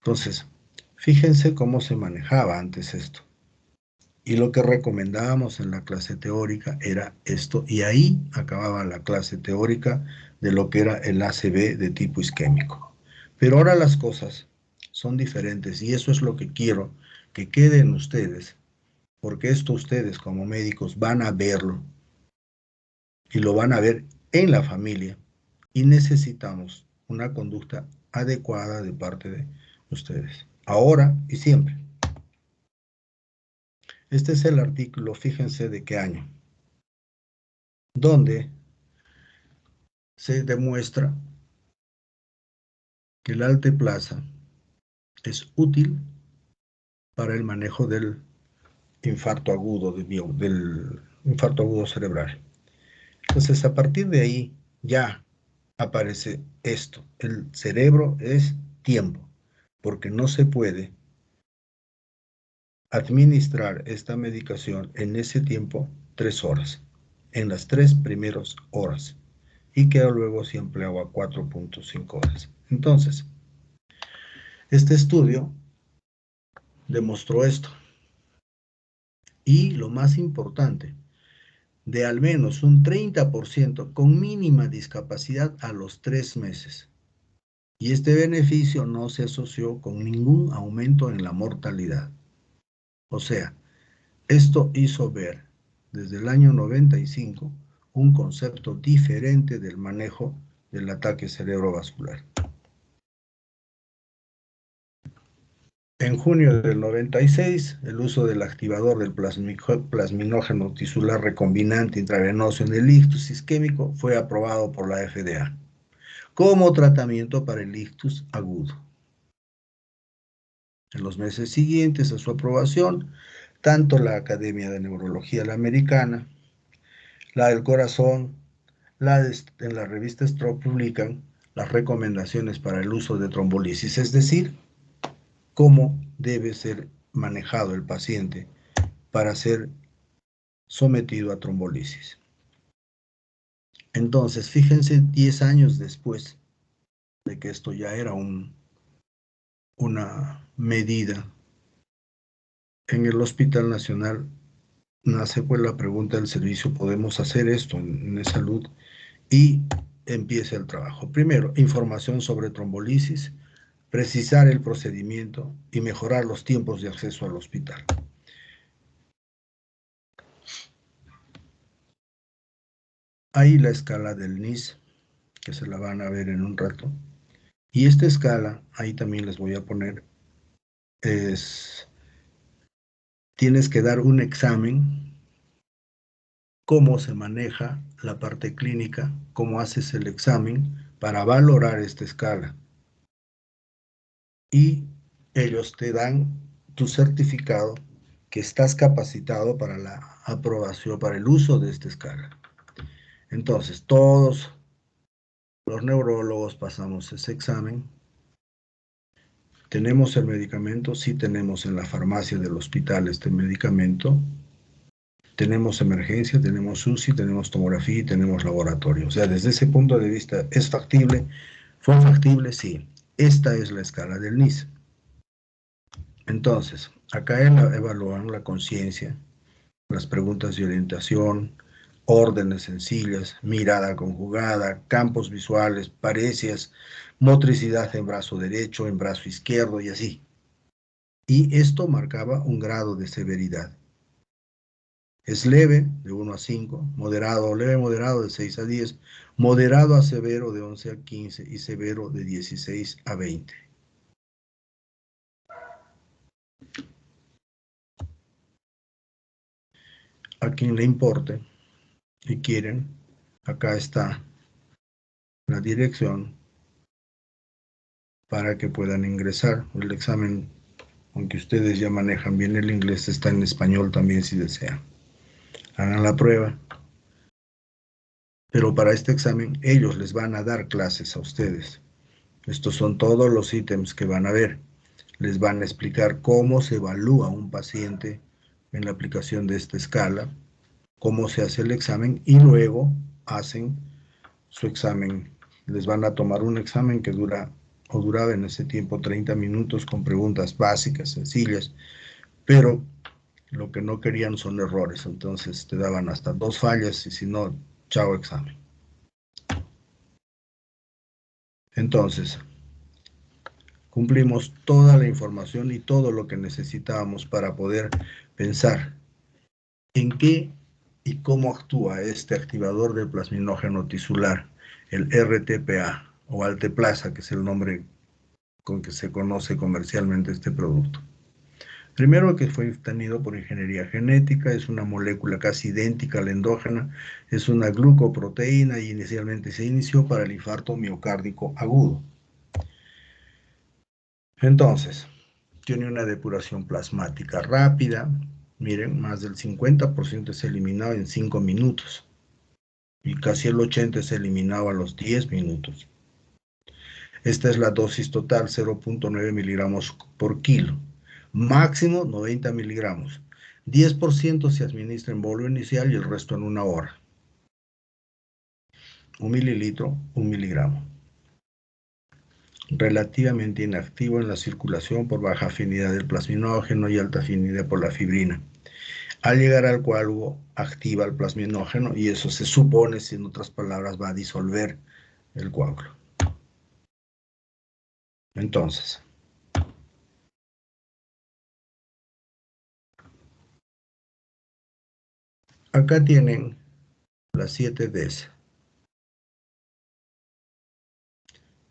Entonces, fíjense cómo se manejaba antes esto. Y lo que recomendábamos en la clase teórica era esto, y ahí acababa la clase teórica de lo que era el ACV de tipo isquémico. Pero ahora las cosas son diferentes y eso es lo que quiero que queden ustedes, porque esto ustedes como médicos van a verlo y lo van a ver en la familia y necesitamos una conducta adecuada de parte de ustedes, ahora y siempre. Este es el artículo, fíjense de qué año, donde se demuestra que el alteplasa es útil para el manejo del infarto agudo, del infarto agudo cerebral. Entonces, a partir de ahí ya aparece esto. El cerebro es tiempo, porque no se puede administrar esta medicación en ese tiempo 3 horas, en las 3 primeras horas, y que luego se empleaba a 4.5 horas. Entonces, este estudio demostró esto. Y lo más importante, de al menos un 30% con mínima discapacidad a los 3 meses. Y este beneficio no se asoció con ningún aumento en la mortalidad. O sea, esto hizo ver desde el año 95 un concepto diferente del manejo del ataque cerebrovascular. En junio del 96, el uso del activador del plasminógeno tisular recombinante intravenoso en el ictus isquémico fue aprobado por la FDA como tratamiento para el ictus agudo. En los meses siguientes a su aprobación, tanto la Academia de Neurología la Americana, la del Corazón, en la revista Stroke publican las recomendaciones para el uso de trombolisis, es decir, cómo debe ser manejado el paciente para ser sometido a trombolisis. Entonces, fíjense, 10 años después de que esto ya era una medida, en el Hospital Nacional nace pues la pregunta del servicio, ¿podemos hacer esto en salud? Y empieza el trabajo. Primero, información sobre trombolisis, precisar el procedimiento y mejorar los tiempos de acceso al hospital. Ahí la escala del NIS, que se la van a ver en un rato. Y esta escala, ahí también les voy a poner, tienes que dar un examen, cómo se maneja la parte clínica, cómo haces el examen para valorar esta escala. Y ellos te dan tu certificado que estás capacitado para la aprobación, para el uso de esta escala. Entonces, todos los neurólogos pasamos ese examen. ¿Tenemos el medicamento? Sí, tenemos en la farmacia del hospital este medicamento. Tenemos emergencia, tenemos UCI, tenemos tomografía y tenemos laboratorio. O sea, desde ese punto de vista, ¿es factible? ¿Fue factible? Sí. Esta es la escala del NIS. Entonces, acá evalúan la conciencia, las preguntas de orientación, órdenes sencillas, mirada conjugada, campos visuales, parecias, motricidad en brazo derecho, en brazo izquierdo y así. Y esto marcaba un grado de severidad. Es leve, de 1 a 5, moderado o leve moderado, de 6 a 10, moderado a severo, de 11 a 15, y severo, de 16 a 20. A quien le importe y quieren, acá está la dirección para que puedan ingresar. El examen, aunque ustedes ya manejan bien el inglés, está en español también si desean. Hagan la prueba. Pero para este examen ellos les van a dar clases a ustedes. Estos son todos los ítems que van a ver. Les van a explicar cómo se evalúa un paciente en la aplicación de esta escala, cómo se hace el examen y luego hacen su examen. Les van a tomar un examen que duraba en ese tiempo 30 minutos con preguntas básicas, sencillas, pero lo que no querían son errores, entonces te daban hasta 2 fallas y si no, chao examen. Entonces, cumplimos toda la información y todo lo que necesitábamos para poder pensar en qué y cómo actúa este activador del plasminógeno tisular, el RTPA o Alteplasa, que es el nombre con que se conoce comercialmente este producto. Primero, que fue obtenido por ingeniería genética, es una molécula casi idéntica a la endógena, es una glucoproteína y inicialmente se inició para el infarto miocárdico agudo. Entonces, tiene una depuración plasmática rápida, miren, más del 50% es eliminado en 5 minutos y casi el 80% es eliminado a los 10 minutos. Esta es la dosis total, 0.9 miligramos por kilo. Máximo 90 miligramos. 10% se administra en bolo inicial y el resto en 1 hora. 1 mililitro, 1 miligramo. Relativamente inactivo en la circulación por baja afinidad del plasminógeno y alta afinidad por la fibrina. Al llegar al coágulo, activa el plasminógeno y eso se supone, si en otras palabras, va a disolver el coágulo. Entonces, acá tienen las 7 Ds.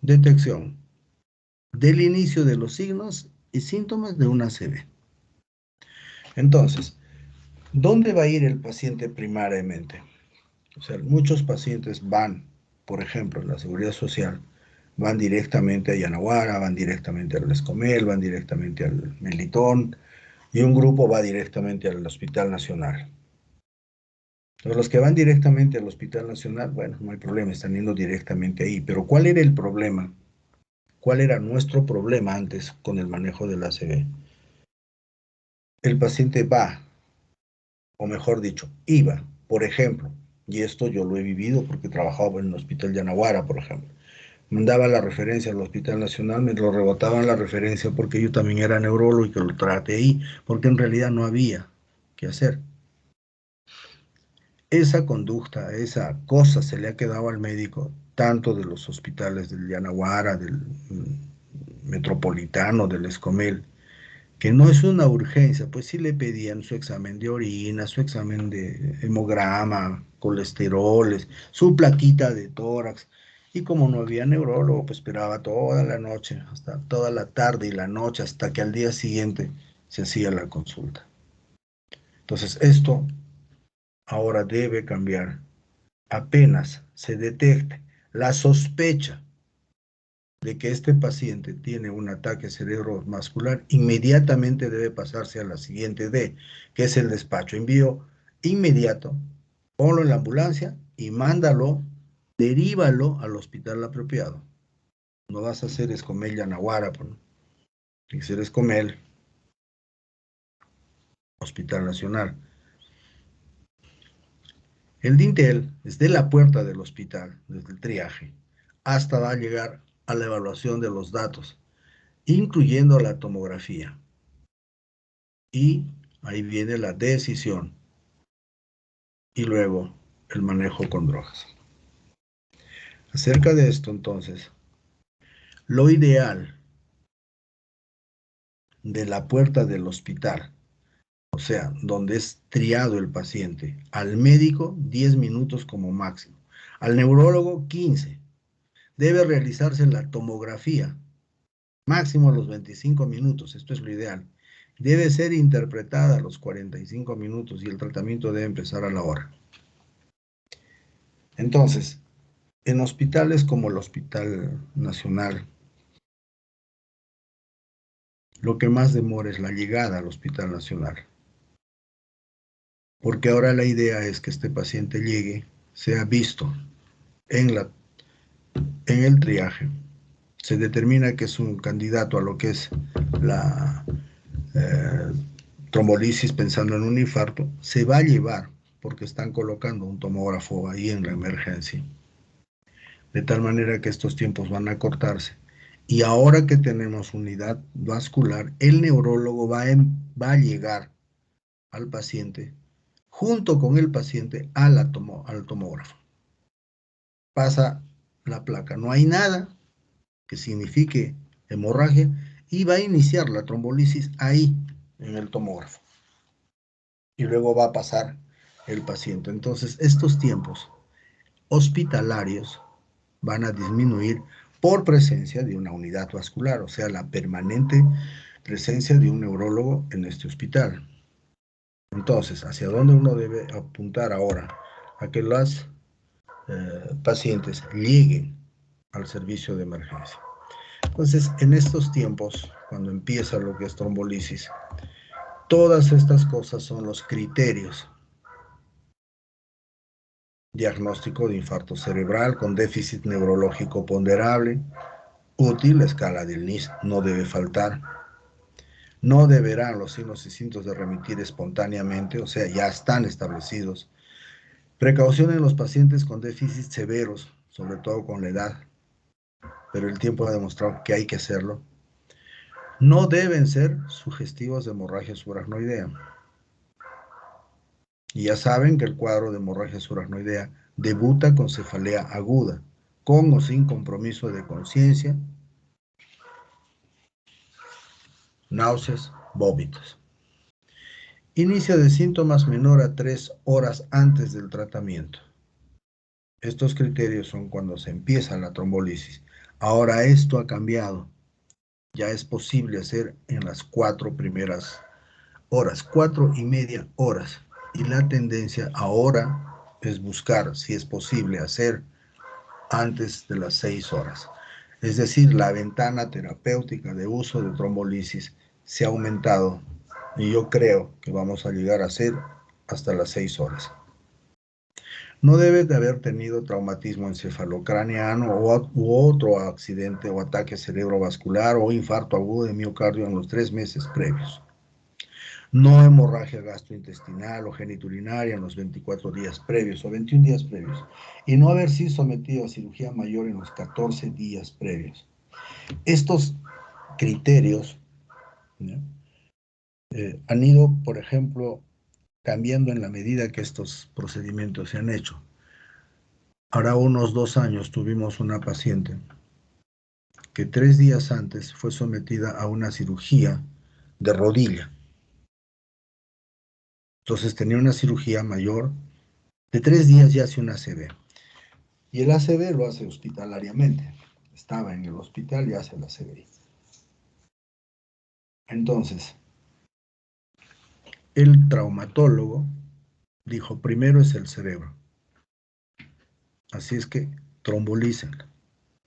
Detección del inicio de los signos y síntomas de una ACV. Entonces, ¿dónde va a ir el paciente primariamente? O sea, muchos pacientes van, por ejemplo, en la Seguridad Social, van directamente a Yanaguara, van directamente al Escomel, van directamente al Melitón, y un grupo va directamente al Hospital Nacional. Entonces, los que van directamente al Hospital Nacional, bueno, no hay problema, están yendo directamente ahí. Pero ¿cuál era el problema? ¿Cuál era nuestro problema antes con el manejo del ACV? El paciente va, o mejor dicho, iba, por ejemplo, y esto yo lo he vivido porque trabajaba en el Hospital Yanaguara, por ejemplo. Mandaba la referencia al Hospital Nacional, me lo rebotaban la referencia porque yo también era neurólogo y que lo trate ahí, porque en realidad no había que hacer. Esa conducta, esa cosa se le ha quedado al médico, tanto de los hospitales del Yanaguara, del Metropolitano, del Escomel, que no es una urgencia, pues sí le pedían su examen de orina, su examen de hemograma, colesteroles, su plaquita de tórax. Y como no había neurólogo, pues esperaba toda la noche, hasta toda la tarde y la noche, hasta que al día siguiente se hacía la consulta. Entonces, esto ahora debe cambiar. Apenas se detecte la sospecha de que este paciente tiene un ataque cerebrovascular, inmediatamente debe pasarse a la siguiente D, que es el despacho. Envío inmediato, ponlo en la ambulancia y mándalo, derívalo al hospital apropiado. No vas a hacer Escomel Yanaguara, tiene que ser Escomel, Hospital Nacional. El dintel, desde la puerta del hospital, desde el triaje, hasta va a llegar a la evaluación de los datos, incluyendo la tomografía. Y ahí viene la decisión. Y luego el manejo con drogas. Acerca de esto, entonces, lo ideal de la puerta del hospital, o sea, donde es triado el paciente, al médico 10 minutos como máximo, al neurólogo 15. Debe realizarse la tomografía, máximo a los 25 minutos, esto es lo ideal. Debe ser interpretada a los 45 minutos y el tratamiento debe empezar a la hora. Entonces, en hospitales como el Hospital Nacional, lo que más demora es la llegada al Hospital Nacional, porque ahora la idea es que este paciente llegue, sea visto en el triaje, se determina que es un candidato a lo que es la trombolisis pensando en un infarto, se va a llevar porque están colocando un tomógrafo ahí en la emergencia. De tal manera que estos tiempos van a cortarse. Y ahora que tenemos unidad vascular, el neurólogo va a llegar al paciente, junto con el paciente, al tomógrafo. Pasa la placa. No hay nada que signifique hemorragia y va a iniciar la trombolisis ahí, en el tomógrafo. Y luego va a pasar el paciente. Entonces, estos tiempos hospitalarios van a disminuir por presencia de una unidad vascular, o sea, la permanente presencia de un neurólogo en este hospital. Entonces, ¿hacia dónde uno debe apuntar ahora? A que los pacientes lleguen al servicio de emergencia. Entonces, en estos tiempos, cuando empieza lo que es trombolisis, todas estas cosas son los criterios. Diagnóstico de infarto cerebral con déficit neurológico ponderable, útil, la escala del NIS no debe faltar. No deberán los signos y síntomas de remitir espontáneamente, o sea, ya están establecidos. Precaución en los pacientes con déficits severos, sobre todo con la edad, pero el tiempo ha demostrado que hay que hacerlo. No deben ser sugestivos de hemorragia subaracnoidea. Y ya saben que el cuadro de hemorragia subaracnoidea debuta con cefalea aguda, con o sin compromiso de conciencia, náuseas, vómitos. Inicio de síntomas menor a 3 horas antes del tratamiento. Estos criterios son cuando se empieza la trombolisis. Ahora esto ha cambiado. Ya es posible hacer en las 4 primeras horas, 4:30 horas. Y la tendencia ahora es buscar, si es posible, hacer antes de las 6 horas. Es decir, la ventana terapéutica de uso de trombolisis se ha aumentado y yo creo que vamos a llegar a hacer hasta las 6 horas. No debe de haber tenido traumatismo encefalocraneano u otro accidente o ataque cerebrovascular o infarto agudo de miocardio en los 3 meses previos. No hemorragia gastrointestinal o genitourinaria en los 24 días previos o 21 días previos. Y no haber sido sometido a cirugía mayor en los 14 días previos. Estos criterios, ¿no? Han ido, por ejemplo, cambiando en la medida que estos procedimientos se han hecho. Ahora unos 2 años tuvimos una paciente que 3 días antes fue sometida a una cirugía de rodilla. Entonces tenía una cirugía mayor, de 3 días ya hace una ACV. Y el ACV lo hace hospitalariamente. Estaba en el hospital y hace el ACV. Entonces, el traumatólogo dijo, primero es el cerebro. Así es que trombolícenla.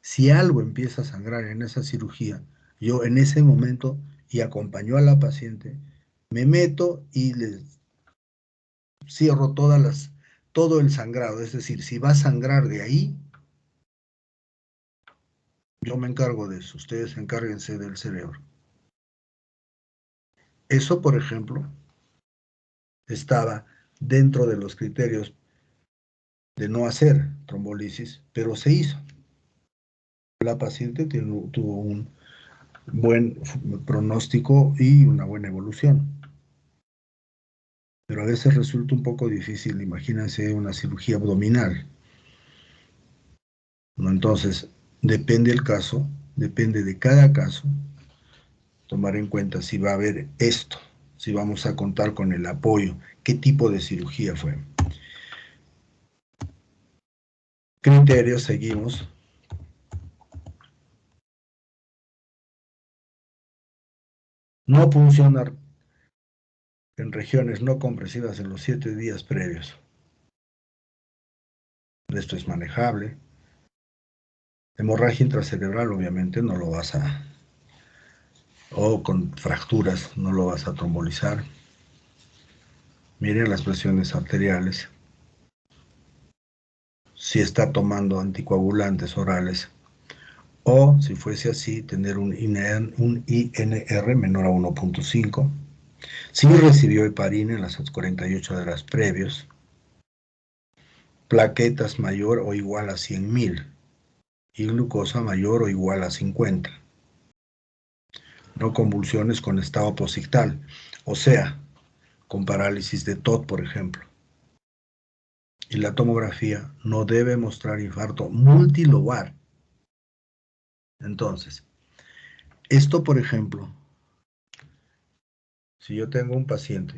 Si algo empieza a sangrar en esa cirugía, yo en ese momento, y acompañó a la paciente, me meto y le cierro todo el sangrado. Es decir, si va a sangrar de ahí, yo me encargo de eso. Ustedes encárguense del cerebro. Eso, por ejemplo, estaba dentro de los criterios de no hacer trombolisis, pero se hizo. La paciente tuvo un buen pronóstico y una buena evolución. pero a veces resulta un poco difícil. Imagínense una cirugía abdominal, ¿no? Entonces, depende del caso, depende de cada caso, tomar en cuenta si va a haber esto, si vamos a contar con el apoyo, qué tipo de cirugía fue. Criterios, seguimos. No funcionar en regiones no compresivas en los 7 días previos. Esto es manejable. Hemorragia intracerebral, obviamente, no lo vas a, o con fracturas, no lo vas a trombolizar. Miren las presiones arteriales. Si está tomando anticoagulantes orales, o si fuese así, tener un INR menor a 1.5. Si recibió heparina en las 48 horas previos, plaquetas mayor o igual a 100.000 y glucosa mayor o igual a 50. No convulsiones con estado posictal, o sea, con parálisis de TOD, por ejemplo. Y la tomografía no debe mostrar infarto multilobar. Entonces, esto, por ejemplo, si yo tengo un paciente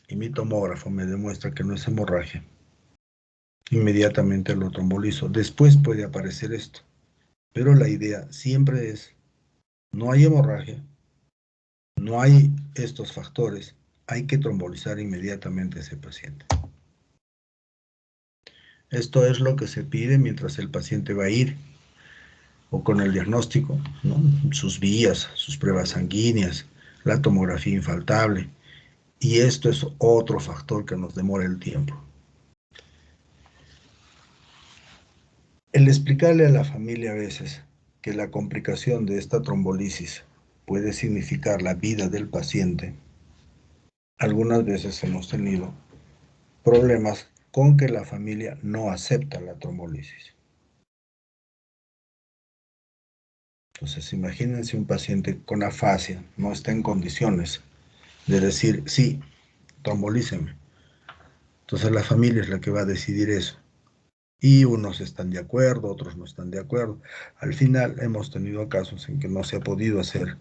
y mi tomógrafo me demuestra que no es hemorragia, inmediatamente lo trombolizo. Después puede aparecer esto, pero la idea siempre es, no hay hemorragia, no hay estos factores, hay que trombolizar inmediatamente a ese paciente. Esto es lo que se pide mientras el paciente va a ir o con el diagnóstico, ¿no? Sus vías, sus pruebas sanguíneas, la tomografía infaltable. Y esto es otro factor que nos demora el tiempo. El explicarle a la familia a veces que la complicación de esta trombolisis puede significar la vida del paciente, algunas veces hemos tenido problemas con que la familia no acepta la trombolisis. Entonces, imagínense un paciente con afasia, no está en condiciones de decir, sí, trombolíceme. Entonces, la familia es la que va a decidir eso. Y unos están de acuerdo, otros no están de acuerdo. Al final, hemos tenido casos en que no se ha podido hacer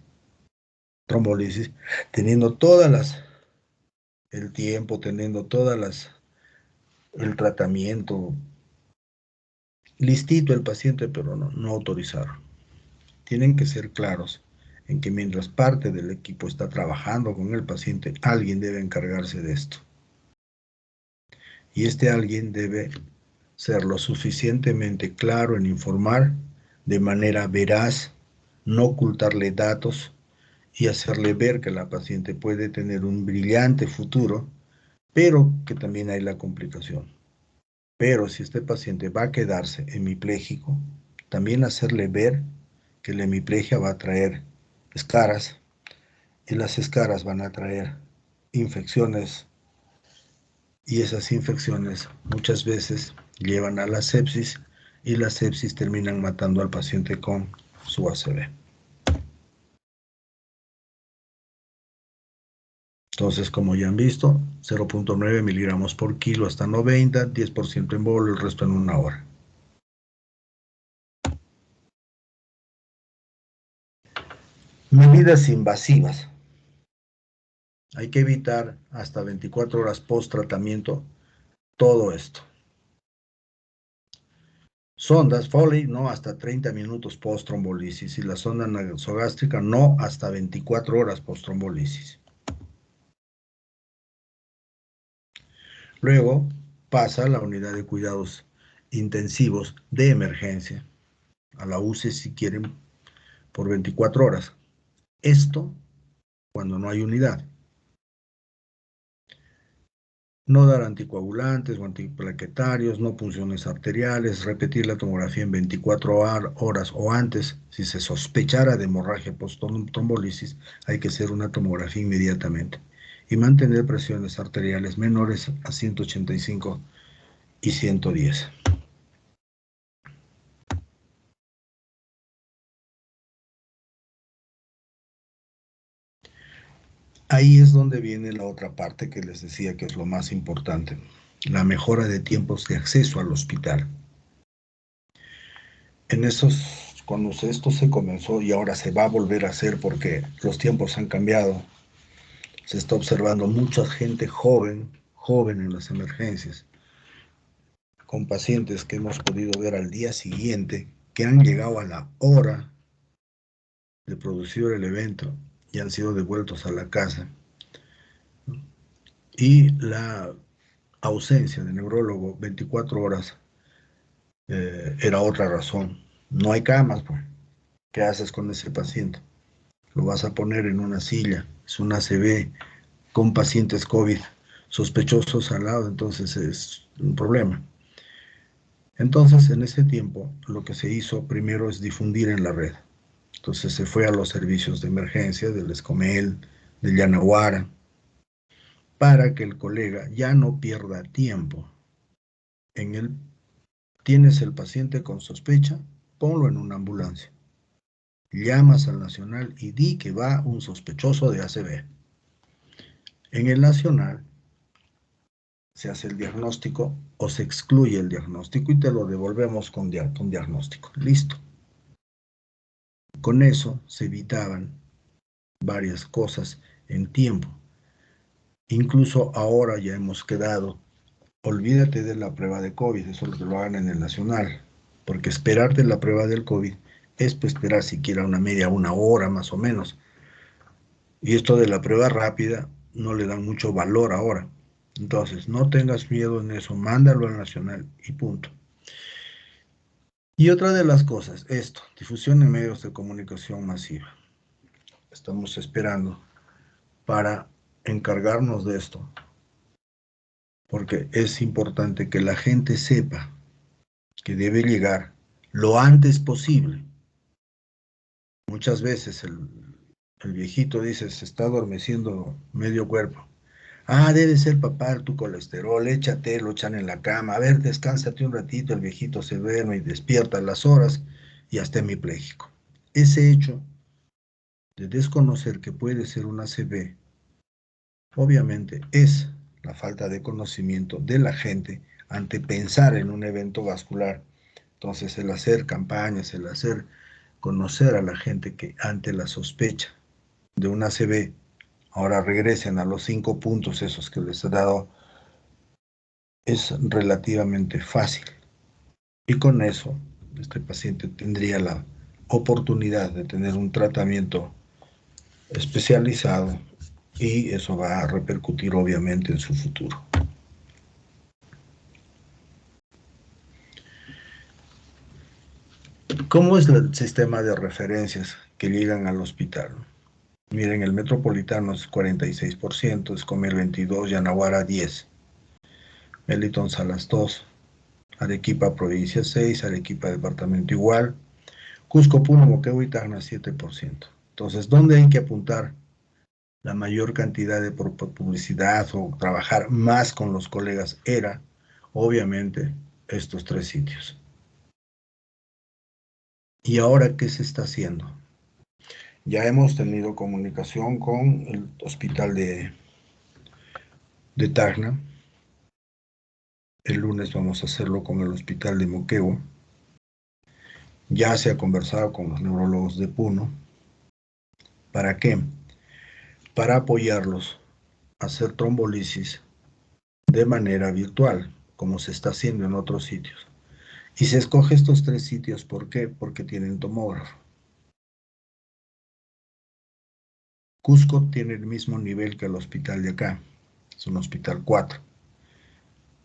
trombolisis, teniendo el tiempo, teniendo el tratamiento, listito el paciente, pero no autorizaron. Tienen que ser claros en que mientras parte del equipo está trabajando con el paciente, alguien debe encargarse de esto. Y este alguien debe ser lo suficientemente claro en informar de manera veraz, no ocultarle datos y hacerle ver que la paciente puede tener un brillante futuro, pero que también hay la complicación. Pero si este paciente va a quedarse hemipléjico, también hacerle ver que la hemiplegia va a traer escaras y las escaras van a traer infecciones y esas infecciones muchas veces llevan a la sepsis y la sepsis terminan matando al paciente con su ACV. Entonces, como ya han visto, 0.9 miligramos por kilo hasta 90, 10% en bolo, el resto en 1 hora. Medidas invasivas. Hay que evitar hasta 24 horas post tratamiento todo esto. Sondas Foley no hasta 30 minutos post trombolisis y la sonda nasogástrica no hasta 24 horas post trombolisis. Luego pasa a la unidad de cuidados intensivos de emergencia, a la UCI si quieren, por 24 horas. Esto cuando no hay unidad. No dar anticoagulantes o antiplaquetarios, no punciones arteriales, repetir la tomografía en 24 horas o antes. Si se sospechara de hemorragia post-trombolisis, hay que hacer una tomografía inmediatamente. Y mantener presiones arteriales menores a 185 y 110. ahí es donde viene la otra parte que les decía que es lo más importante, la mejora de tiempos de acceso al hospital. Cuando esto se comenzó y ahora se va a volver a hacer porque los tiempos han cambiado, se está observando mucha gente joven en las emergencias, con pacientes que hemos podido ver al día siguiente, que han llegado a la hora de producir el evento y han sido devueltos a la casa. Y la ausencia de neurólogo 24 horas era otra razón. No hay camas, pues. ¿Qué haces con ese paciente? Lo vas a poner en una silla, es un ACV con pacientes COVID sospechosos al lado, entonces es un problema. Entonces, en ese tiempo, lo que se hizo primero es difundir en la red. Entonces se fue a los servicios de emergencia del Escomel, del Yanaguara, para que el colega ya no pierda tiempo. Tienes el paciente con sospecha, ponlo en una ambulancia. Llamas al nacional y di que va un sospechoso de ACV. En el nacional se hace el diagnóstico o se excluye el diagnóstico y te lo devolvemos con diagnóstico. Listo. Con eso se evitaban varias cosas en tiempo. Incluso ahora ya hemos quedado, olvídate de la prueba de COVID, eso lo que lo hagan en el nacional, porque esperarte la prueba del COVID es pues, esperar siquiera una hora más o menos. Y esto de la prueba rápida no le dan mucho valor ahora. Entonces, no tengas miedo en eso, mándalo al nacional y punto. Y otra de las cosas, difusión en medios de comunicación masiva. Estamos esperando para encargarnos de esto, porque es importante que la gente sepa que debe llegar lo antes posible. Muchas veces el viejito dice, se está adormeciendo medio cuerpo. Ah, debe ser papá tu colesterol, échate, lo echan en la cama, a ver, descánsate un ratito, el viejito se duerme y despierta a las horas y hasta hemipléjico. Ese hecho de desconocer que puede ser un ACV, obviamente es la falta de conocimiento de la gente ante pensar en un evento vascular. Entonces, el hacer campañas, el hacer conocer a la gente que ante la sospecha de un ACV, ahora regresen a los 5 puntos esos que les he dado, es relativamente fácil. Y con eso, este paciente tendría la oportunidad de tener un tratamiento especializado y eso va a repercutir obviamente en su futuro. ¿Cómo es el sistema de referencias que llegan al hospital? Miren, el metropolitano es 46%, Escomel 22%, Yanaguara 10%, Melitón Salas 2%, Arequipa provincia 6%, Arequipa departamento igual, Cusco, Puno, Moquegua y Tacna 7%. Entonces, ¿dónde hay que apuntar la mayor cantidad de publicidad o trabajar más con los colegas? Era, obviamente, estos 3 sitios. ¿Y ahora qué se está haciendo? Ya hemos tenido comunicación con el hospital de Tacna. El lunes vamos a hacerlo con el hospital de Moquegua. Ya se ha conversado con los neurólogos de Puno. ¿Para qué? Para apoyarlos a hacer trombolisis de manera virtual, como se está haciendo en otros sitios. Y se escoge estos 3 sitios, ¿por qué? Porque tienen tomógrafo. Cusco tiene el mismo nivel que el hospital de acá, es un hospital 4.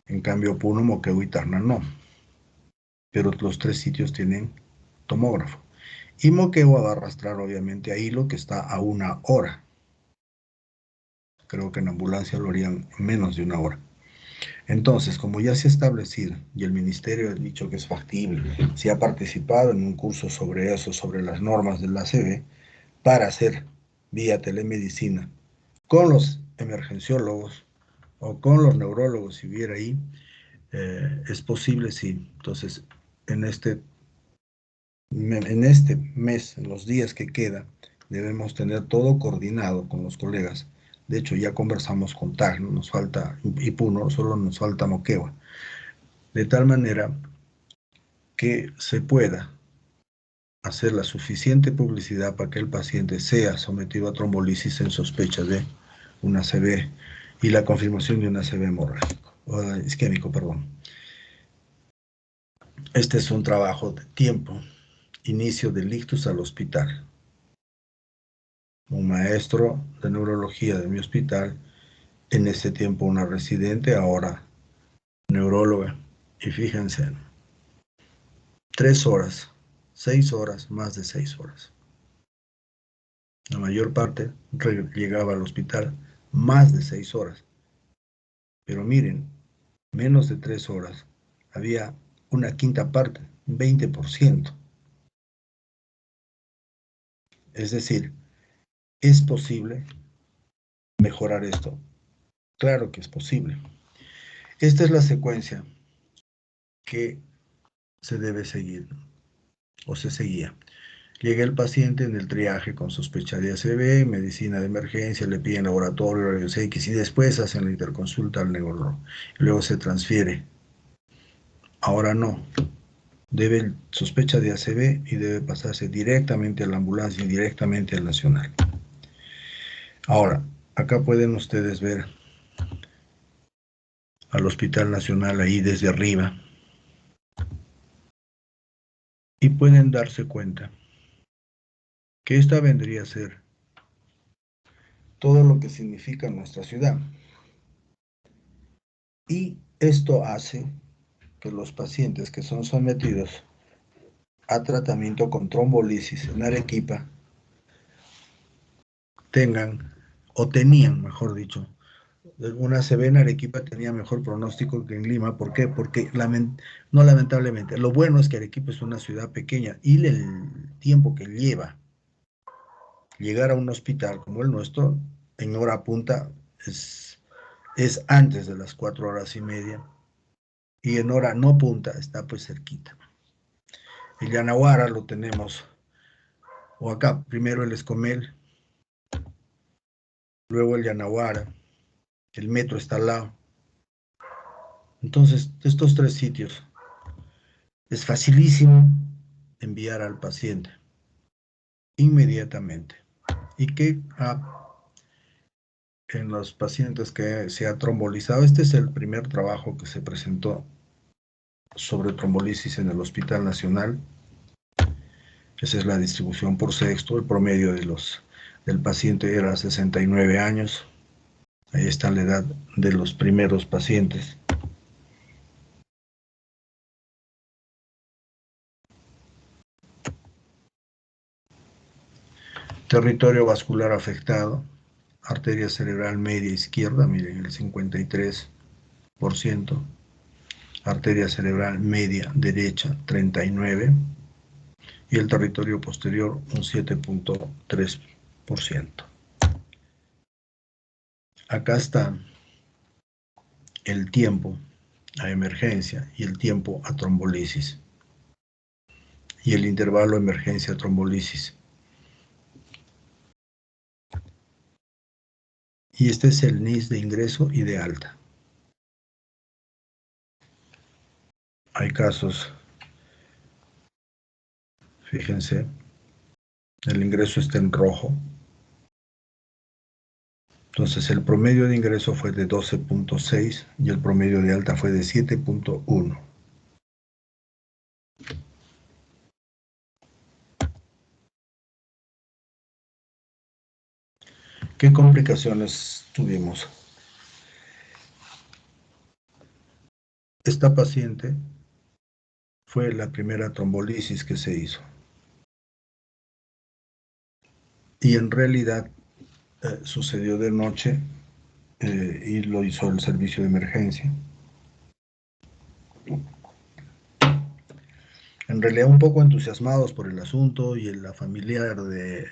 En cambio, Puno, Moquegua y Tacna no. Pero los 3 sitios tienen tomógrafo. Y Moquegua va a arrastrar obviamente a Hilo, que está a 1 hora. Creo que en ambulancia lo harían en menos de 1 hora. Entonces, como ya se ha establecido y el ministerio ha dicho que es factible, se ha participado en un curso sobre eso, sobre las normas del ACV, para hacer vía telemedicina con los emergenciólogos o con los neurólogos, si hubiera ahí, es posible, sí. Entonces, en este mes, en los días que queda, debemos tener todo coordinado con los colegas De hecho, ya conversamos con TAG, ¿no? Nos falta, y Puno, solo nos falta Moquegua. De tal manera que se pueda hacer la suficiente publicidad para que el paciente sea sometido a trombolisis en sospecha de una ACV y la confirmación de un ACV hemorrágico, o isquémico, perdón. Este es un trabajo de tiempo. Inicio del ictus al hospital. Un maestro de neurología de mi hospital, en ese tiempo una residente, ahora neuróloga. Y fíjense, 3 horas, 6 horas, más de 6 horas. La mayor parte llegaba al hospital más de 6 horas. Pero miren, menos de 3 horas, había una quinta parte, 20%. Es decir, ¿es posible mejorar esto? Claro que es posible. Esta es la secuencia que se debe seguir, o se seguía. Llega el paciente en el triaje con sospecha de ACV, medicina de emergencia, le piden laboratorio, rayos X y después hacen la interconsulta al neurólogo. Luego se transfiere. Ahora no. Debe sospecha de ACV y debe pasarse directamente a la ambulancia y directamente al nacional. Ahora, acá pueden ustedes ver al Hospital Nacional ahí desde arriba y pueden darse cuenta que esta vendría a ser todo lo que significa nuestra ciudad. Y esto hace que los pacientes que son sometidos a tratamiento con trombolisis en Arequipa tengan, o tenían, mejor dicho, una ACV en Arequipa tenía mejor pronóstico que en Lima. ¿Por qué? Porque no lamentablemente, lo bueno es que Arequipa es una ciudad pequeña y el tiempo que lleva llegar a un hospital como el nuestro, en hora punta, es antes de las 4 horas y media, y en hora no punta está pues cerquita. El Yanaguara lo tenemos, o acá, primero el Escomel, luego el Yanaguara, el metro está al lado. Entonces, estos 3 sitios es facilísimo enviar al paciente inmediatamente. Y que en los pacientes que se ha trombolizado, este es el primer trabajo que se presentó sobre trombolisis en el Hospital Nacional. Esa es la distribución por sexto. El promedio del paciente era 69 años. Ahí está la edad de los primeros pacientes. Territorio vascular afectado. Arteria cerebral media izquierda, miren, el 53%. Arteria cerebral media derecha, 39%. Y el territorio posterior, un 7.3%. Acá está el tiempo a emergencia y el tiempo a trombolisis. Y el intervalo emergencia-trombolisis. Y este es el NIS de ingreso y de alta. Hay casos, fíjense, el ingreso está en rojo. Entonces el promedio de ingreso fue de 12.6 y el promedio de alta fue de 7.1. ¿Qué complicaciones tuvimos? Esta paciente fue la primera trombolisis que se hizo. Y en realidad sucedió de noche y lo hizo el servicio de emergencia. En realidad un poco entusiasmados por el asunto, y la familiar de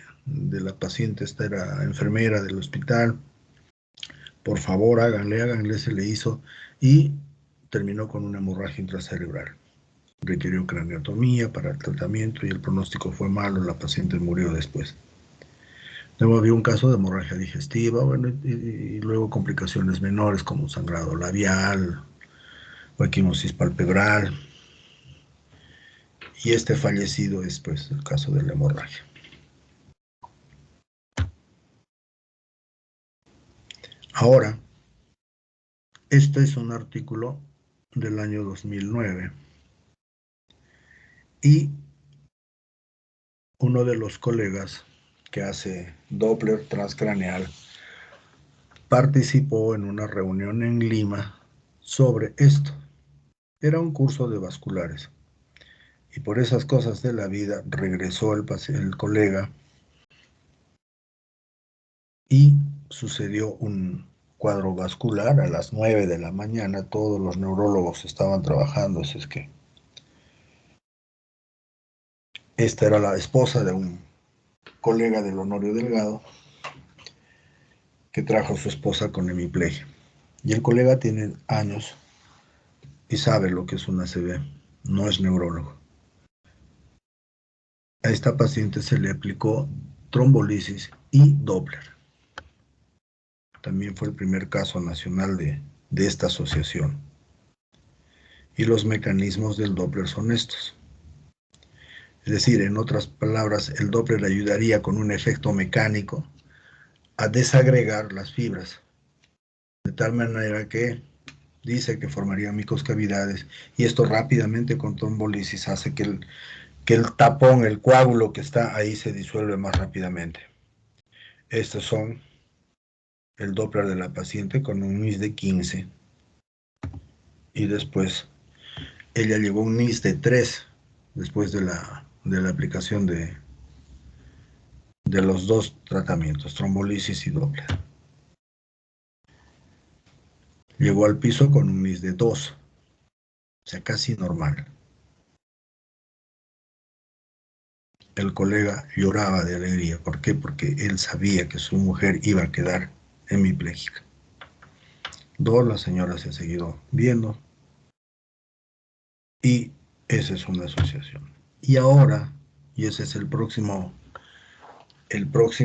la paciente, esta era enfermera del hospital. Por favor, háganle, se le hizo, y terminó con una hemorragia intracerebral. Requirió craneotomía para el tratamiento y el pronóstico fue malo, la paciente murió después. Luego había un caso de hemorragia digestiva, bueno, y luego complicaciones menores como sangrado labial o equimosis palpebral. Y este fallecido es pues el caso de la hemorragia. Ahora, este es un artículo del año 2009 y uno de los colegas que hace Doppler transcraneal participó en una reunión en Lima sobre esto. Era un curso de vasculares y por esas cosas de la vida regresó el colega y sucedió un cuadro vascular a las 9 de la mañana. Todos los neurólogos estaban trabajando, así es que esta era la esposa de un colega del Honorio Delgado que trajo a su esposa con hemiplegia. Y el colega tiene años y sabe lo que es una ACV, no es neurólogo. A esta paciente se le aplicó trombolisis y Doppler. También fue el primer caso nacional de esta asociación. Y los mecanismos del Doppler son estos. Es decir, en otras palabras, el Doppler ayudaría con un efecto mecánico a desagregar las fibras, de tal manera que dice que formaría micoscavidades y esto rápidamente con trombolisis hace que el tapón, el coágulo que está ahí se disuelve más rápidamente. Estos son el Doppler de la paciente con un NIS de 15 y después ella llevó un NIS de 3 después de la aplicación de los dos tratamientos, trombolisis y Doppler. Llegó al piso con un NIS de 2, o sea, casi normal. El colega lloraba de alegría. ¿Por qué? Porque él sabía que su mujer iba a quedar hemipléjica. La señora se ha seguido viendo y esa es una asociación. Y ahora, y ese es el próximo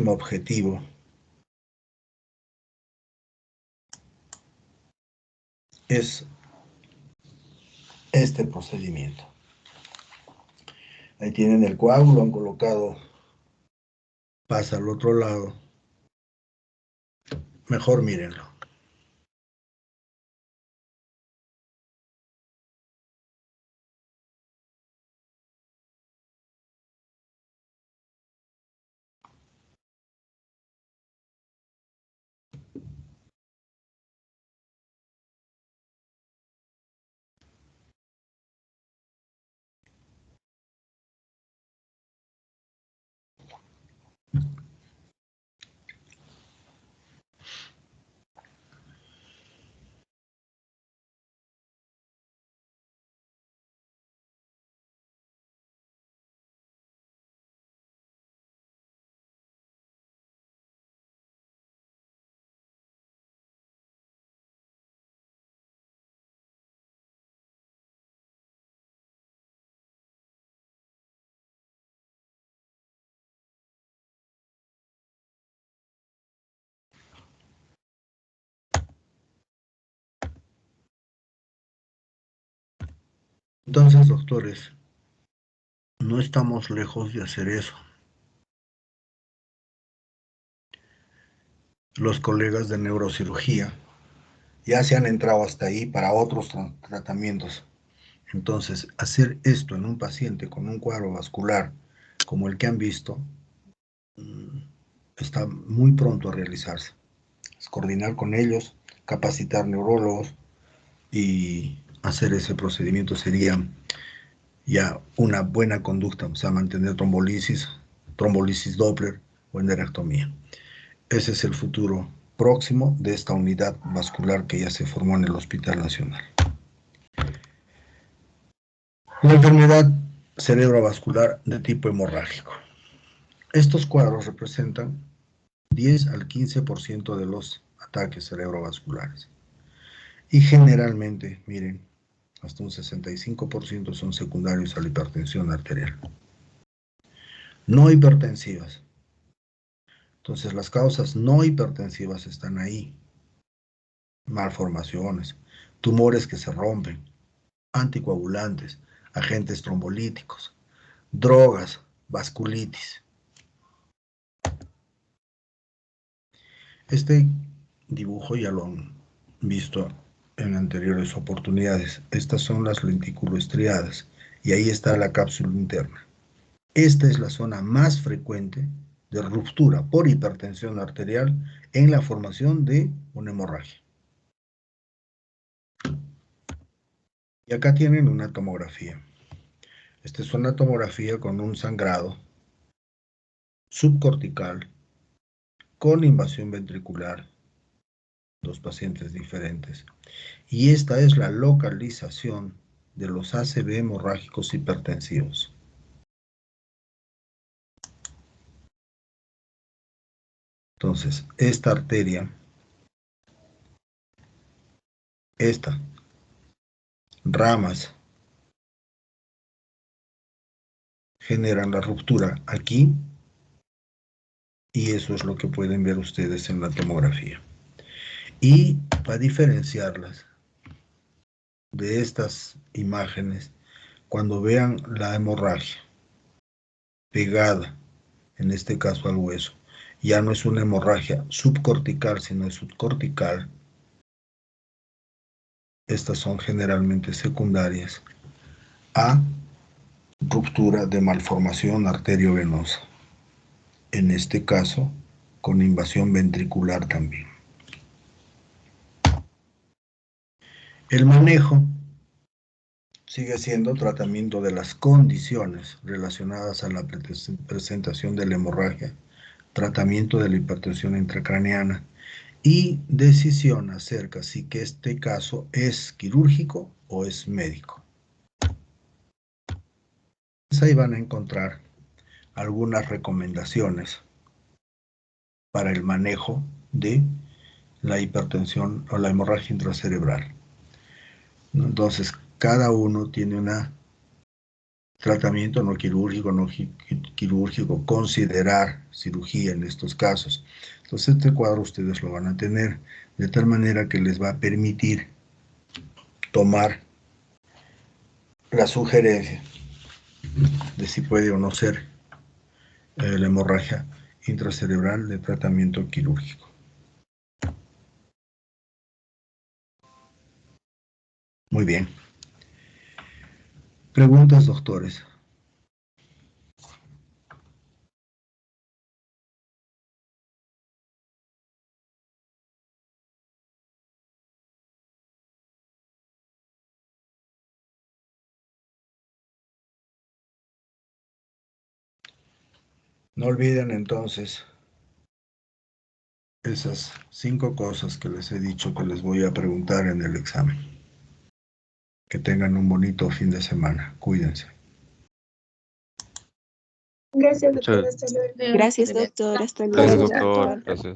objetivo, es este procedimiento. Ahí tienen el coágulo, han colocado, pasa al otro lado. Mejor mírenlo. Entonces, doctores, no estamos lejos de hacer eso. Los colegas de neurocirugía ya se han entrado hasta ahí para otros tratamientos. Entonces, hacer esto en un paciente con un cuadro vascular como el que han visto está muy pronto a realizarse. Es coordinar con ellos, capacitar neurólogos y hacer ese procedimiento sería ya una buena conducta, o sea, mantener trombolisis Doppler o endarterectomía. Ese es el futuro próximo de esta unidad vascular que ya se formó en el Hospital Nacional. La enfermedad cerebrovascular de tipo hemorrágico. Estos cuadros representan 10 al 15% de los ataques cerebrovasculares. Y generalmente, miren, hasta un 65% son secundarios a la hipertensión arterial. No hipertensivas. Entonces, las causas no hipertensivas están ahí. Malformaciones, tumores que se rompen, anticoagulantes, agentes trombolíticos, drogas, vasculitis. Este dibujo ya lo han visto en anteriores oportunidades. Estas son las lenticuloestriadas y ahí está la cápsula interna. Esta es la zona más frecuente de ruptura por hipertensión arterial en la formación de una hemorragia. Y acá tienen una tomografía. Esta es una tomografía con un sangrado subcortical con invasión ventricular, dos pacientes diferentes. Y esta es la localización de los ACV hemorrágicos hipertensivos. Entonces, esta arteria, ramas, generan la ruptura aquí, y eso es lo que pueden ver ustedes en la tomografía. Y para diferenciarlas de estas imágenes, cuando vean la hemorragia pegada, en este caso al hueso, ya no es una hemorragia subcortical, sino es subcortical. Estas son generalmente secundarias a ruptura de malformación arteriovenosa. En este caso, con invasión ventricular también. El manejo sigue siendo tratamiento de las condiciones relacionadas a la presentación de la hemorragia, tratamiento de la hipertensión intracraneana y decisión acerca si que este caso es quirúrgico o es médico. Ahí van a encontrar algunas recomendaciones para el manejo de la hipertensión o la hemorragia intracerebral. Entonces, cada uno tiene un tratamiento no quirúrgico, considerar cirugía en estos casos. Entonces, este cuadro ustedes lo van a tener de tal manera que les va a permitir tomar la sugerencia de si puede o no ser la hemorragia intracerebral de tratamiento quirúrgico. Muy bien. Preguntas, doctores. No olviden entonces esas 5 cosas que les he dicho que les voy a preguntar en el examen. Que tengan un bonito fin de semana. Cuídense. Gracias, doctor. Hasta luego. Gracias, doctor. Hasta luego. Gracias, doctor. Gracias.